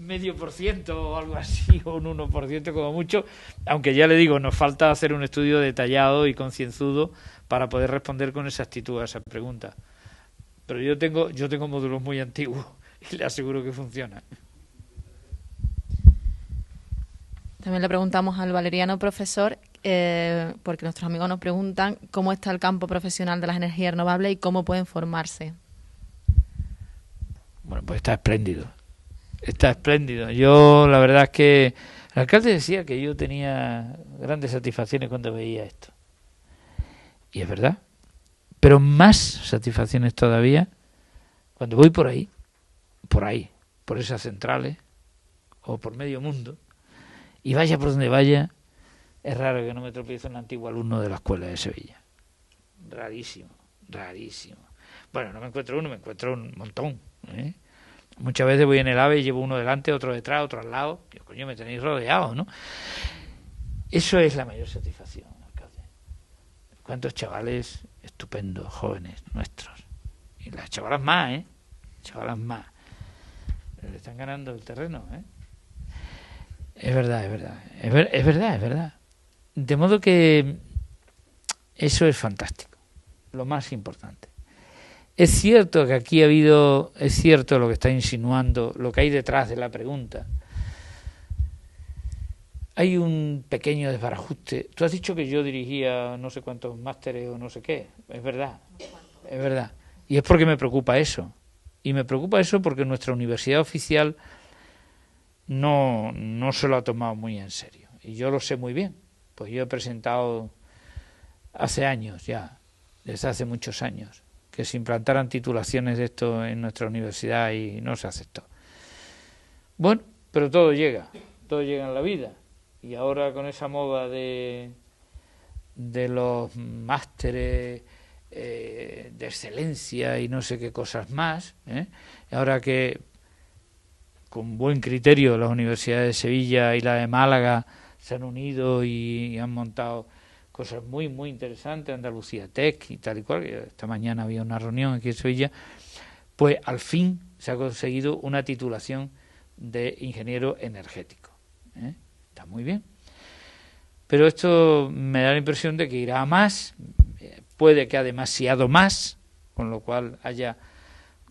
0,5% o algo así, o un 1% como mucho, aunque ya le digo, nos falta hacer un estudio detallado y concienzudo para poder responder con exactitud a esa pregunta. Pero yo tengo módulos muy antiguos y le aseguro que funcionan. También le preguntamos al valeriano profesor, porque nuestros amigos nos preguntan cómo está el campo profesional de las energías renovables y cómo pueden formarse. Bueno, pues está espléndido. Está espléndido. Yo, la verdad es que el alcalde decía que yo tenía grandes satisfacciones cuando veía esto. Y es verdad. Pero más satisfacciones todavía cuando voy por ahí, por esas centrales, o por medio mundo, y vaya por donde vaya, es raro que no me tropiece un antiguo alumno de la escuela de Sevilla. Rarísimo. Bueno, no me encuentro uno, me encuentro un montón, ¿eh? Muchas veces voy en el AVE y llevo uno delante, otro detrás, otro al lado. Digo, coño, me tenéis rodeado, ¿no? Eso es la mayor satisfacción, alcalde. Cuántos chavales estupendos, jóvenes, nuestros. Y las chavalas más, ¿eh? Chavalas más. Pero le están ganando el terreno, ¿eh? Es verdad. De modo que eso es fantástico. Lo más importante. Es cierto que aquí es cierto lo que está insinuando, lo que hay detrás de la pregunta. Hay un pequeño desbarajuste. Tú has dicho que yo dirigía no sé cuántos másteres o no sé qué. Es verdad. Y es porque me preocupa eso. Y me preocupa eso porque nuestra universidad oficial no se lo ha tomado muy en serio. Y yo lo sé muy bien. Pues yo he presentado hace años ya, desde hace muchos años, que se implantaran titulaciones de esto en nuestra universidad y no se aceptó. Bueno, pero todo llega en la vida. Y ahora con esa moda de los másteres de excelencia y no sé qué cosas más, ahora que con buen criterio las universidades de Sevilla y la de Málaga se han unido y han montado cosas muy muy interesantes, Andalucía Tech y tal y cual, esta mañana había una reunión aquí en Sevilla, pues al fin se ha conseguido una titulación de ingeniero energético. Está muy bien. Pero esto me da la impresión de que irá a más, puede que a demasiado más, con lo cual haya,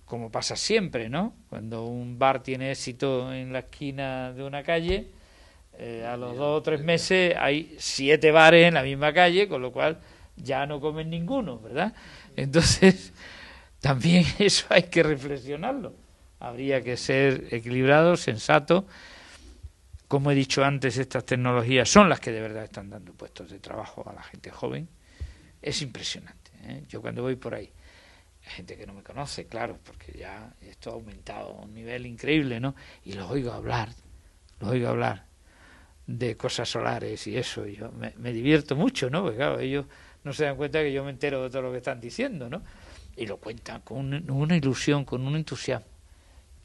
como pasa siempre, ¿no? Cuando un bar tiene éxito en la esquina de una calle, a los 2 o 3 meses hay 7 bares en la misma calle, con lo cual ya no comen ninguno, ¿verdad? Entonces, también eso hay que reflexionarlo. Habría que ser equilibrado, sensato. Como he dicho antes, estas tecnologías son las que de verdad están dando puestos de trabajo a la gente joven. Es impresionante, ¿eh? Yo cuando voy por ahí, hay gente que no me conoce, claro, porque ya esto ha aumentado a un nivel increíble, ¿no? Y los oigo hablar de cosas solares y eso, y yo me divierto mucho, ¿no? Porque claro, ellos no se dan cuenta que yo me entero de todo lo que están diciendo, ¿no? Y lo cuentan con una ilusión, con un entusiasmo,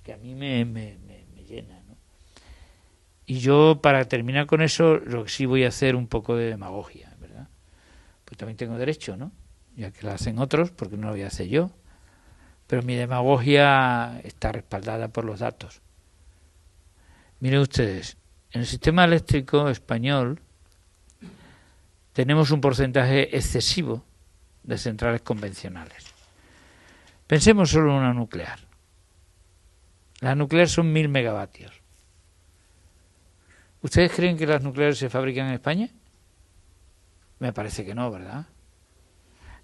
que a mí me llena, ¿no? Y yo, para terminar con eso, lo que sí voy a hacer un poco de demagogia, ¿verdad? Pues también tengo derecho, ¿no? Ya que lo hacen otros, porque no lo voy a hacer yo. Pero mi demagogia está respaldada por los datos. Miren ustedes, en el sistema eléctrico español tenemos un porcentaje excesivo de centrales convencionales. Pensemos solo en una nuclear. Las nucleares son 1000 megavatios. ¿Ustedes creen que las nucleares se fabrican en España? Me parece que no, ¿verdad?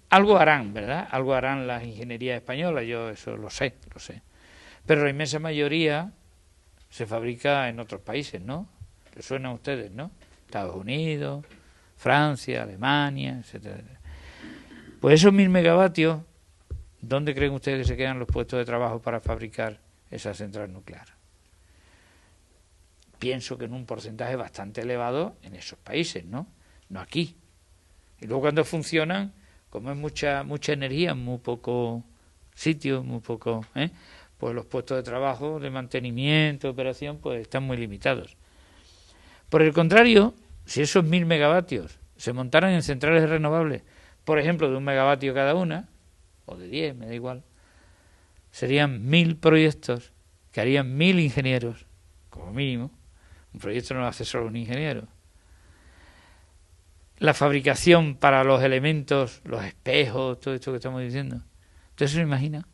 Algo harán, ¿verdad? Algo harán las ingenierías españolas, yo eso lo sé. Pero la inmensa mayoría se fabrica en otros países, ¿no? ¿Les suena a ustedes, no? Estados Unidos, Francia, Alemania, etcétera. Pues esos 1000 megavatios, ¿dónde creen ustedes que se quedan los puestos de trabajo para fabricar esa central nuclear? Pienso que en un porcentaje bastante elevado en esos países, ¿no? No aquí. Y luego cuando funcionan, como es mucha energía, muy poco sitio, muy poco, pues los puestos de trabajo, de mantenimiento, de operación, pues están muy limitados. Por el contrario, si esos 1000 megavatios se montaran en centrales renovables, por ejemplo, de 1 megavatio cada una, o de 10, me da igual, serían 1000 proyectos que harían 1000 ingenieros, como mínimo. Un proyecto no lo hace solo un ingeniero. La fabricación para los elementos, los espejos, todo esto que estamos diciendo. ¿Usted se lo imagina?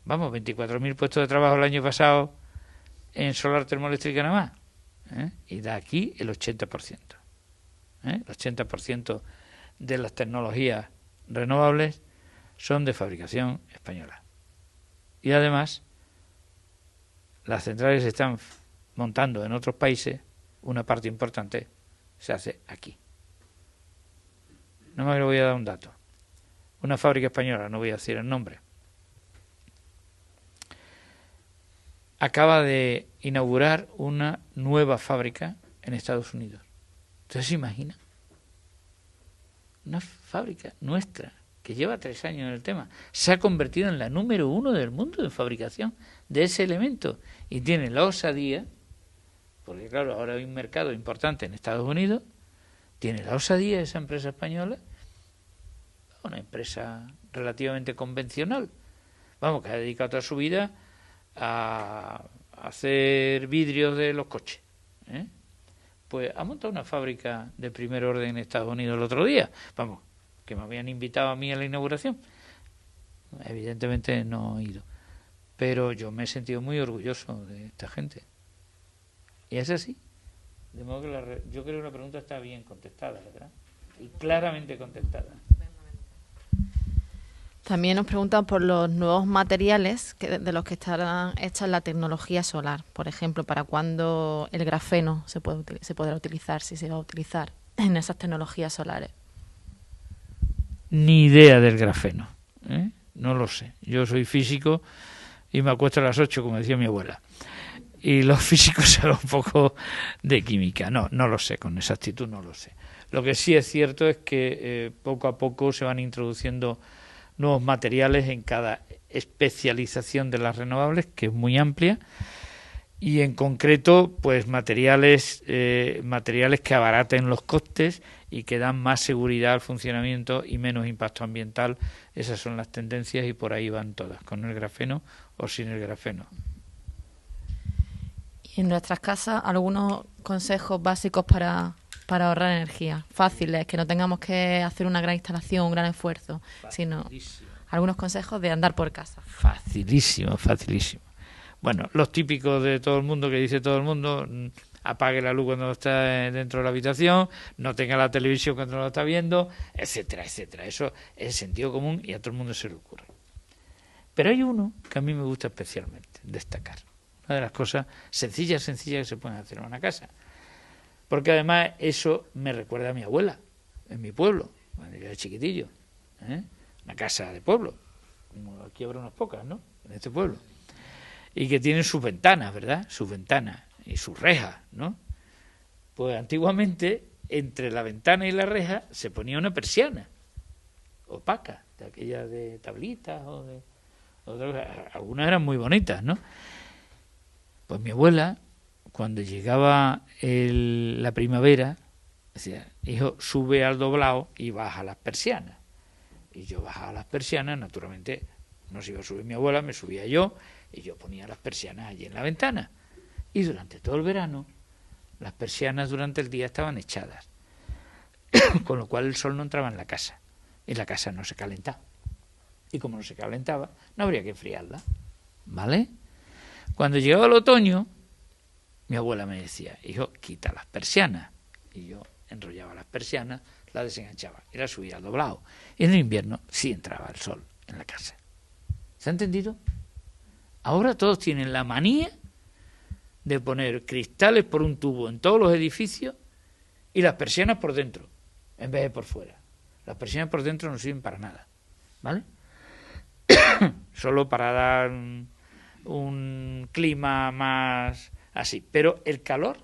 Vamos, 24.000 puestos de trabajo el año pasado en solar termoeléctrica nada más. Y de aquí el 80%. El 80% de las tecnologías renovables son de fabricación española. Y además, las centrales se están montando en otros países, una parte importante se hace aquí. No me le voy a dar un dato. Una fábrica española, no voy a decir el nombre, acaba de inaugurar una nueva fábrica en Estados Unidos. ¿Usted se imagina? Una fábrica nuestra, que lleva 3 años en el tema, se ha convertido en la número 1 del mundo en fabricación de ese elemento y tiene la osadía, porque claro, ahora hay un mercado importante en Estados Unidos, tiene la osadía esa empresa española, una empresa relativamente convencional, vamos, que ha dedicado toda su vida a hacer vidrios de los coches, pues ha montado una fábrica de primer orden en Estados Unidos el otro día, vamos, que me habían invitado a mí a la inauguración. Evidentemente no he ido, pero yo me he sentido muy orgulloso de esta gente. Y es así. De modo que yo creo que la pregunta está bien contestada, ¿verdad? Y claramente contestada. También nos preguntan por los nuevos materiales de los que estarán hechas la tecnología solar. Por ejemplo, ¿para cuándo el grafeno se podrá utilizar, si se va a utilizar en esas tecnologías solares? Ni idea del grafeno. No lo sé. Yo soy físico y me acuesto a las 8, como decía mi abuela. Y los físicos saben un poco de química. No lo sé, con exactitud no lo sé. Lo que sí es cierto es que poco a poco se van introduciendo nuevos materiales en cada especialización de las renovables, que es muy amplia, y en concreto pues materiales que abaraten los costes y que dan más seguridad al funcionamiento y menos impacto ambiental. Esas son las tendencias y por ahí van todas, con el grafeno o sin el grafeno. Y en nuestras casas, algunos consejos básicos para ahorrar energía, fáciles, que no tengamos que hacer una gran instalación, un gran esfuerzo, sino algunos consejos de andar por casa. Facilísimo. Bueno, los típicos de todo el mundo, que dice todo el mundo: apague la luz cuando está dentro de la habitación, no tenga la televisión cuando lo está viendo, etcétera. Eso es el sentido común y a todo el mundo se le ocurre. Pero hay uno que a mí me gusta especialmente destacar. Una de las cosas sencillas que se pueden hacer en una casa. Porque además eso me recuerda a mi abuela, en mi pueblo, cuando yo era chiquitillo. Una casa de pueblo, como aquí habrá unas pocas, ¿no?, en este pueblo. Y que tienen sus ventanas, ¿verdad? Sus ventanas y sus rejas, ¿no? Pues antiguamente, entre la ventana y la reja se ponía una persiana opaca, de aquella de tablitas o de algunas eran muy bonitas, ¿no? Pues mi abuela, cuando llegaba la primavera, decía: hijo, sube al doblado y baja las persianas. Y yo bajaba las persianas, naturalmente no se iba a subir mi abuela, me subía yo, y yo ponía las persianas allí en la ventana. Y durante todo el verano, las persianas durante el día estaban echadas, con lo cual el sol no entraba en la casa, y la casa no se calentaba. Y como no se calentaba, no habría que enfriarla, ¿vale? Cuando llegaba el otoño, mi abuela me decía: hijo, quita las persianas. Y yo enrollaba las persianas, las desenganchaba y las subía al doblado. Y en el invierno sí entraba el sol en la casa. ¿Se ha entendido? Ahora todos tienen la manía de poner cristales por un tubo en todos los edificios y las persianas por dentro, en vez de por fuera. Las persianas por dentro no sirven para nada, ¿vale? Solo para dar un clima más así. Pero el calor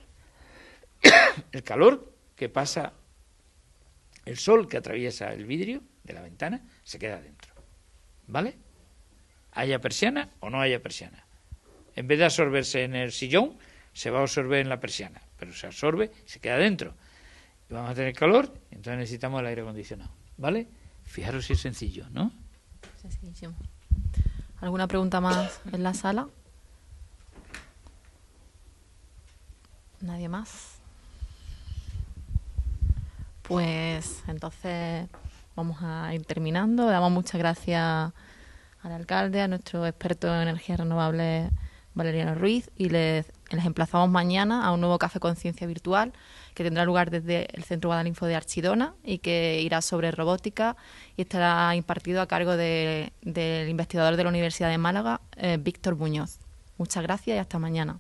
que pasa, el sol que atraviesa el vidrio de la ventana, se queda dentro, ¿vale? Haya persiana o no haya persiana. En vez de absorberse en el sillón, se va a absorber en la persiana, pero se absorbe y se queda dentro. Y vamos a tener calor, entonces necesitamos el aire acondicionado, ¿vale? Fijaros si es sencillo, ¿no? Sencillísimo. ¿Alguna pregunta más en la sala? ¿Nadie más? Pues entonces vamos a ir terminando. Le damos muchas gracias al alcalde, a nuestro experto en energías renovables, Valeriano Ruiz, y les emplazamos mañana a un nuevo Café Conciencia virtual que tendrá lugar desde el Centro Guadalinfo de Archidona y que irá sobre robótica y estará impartido a cargo del investigador de la Universidad de Málaga, Víctor Muñoz. Muchas gracias y hasta mañana.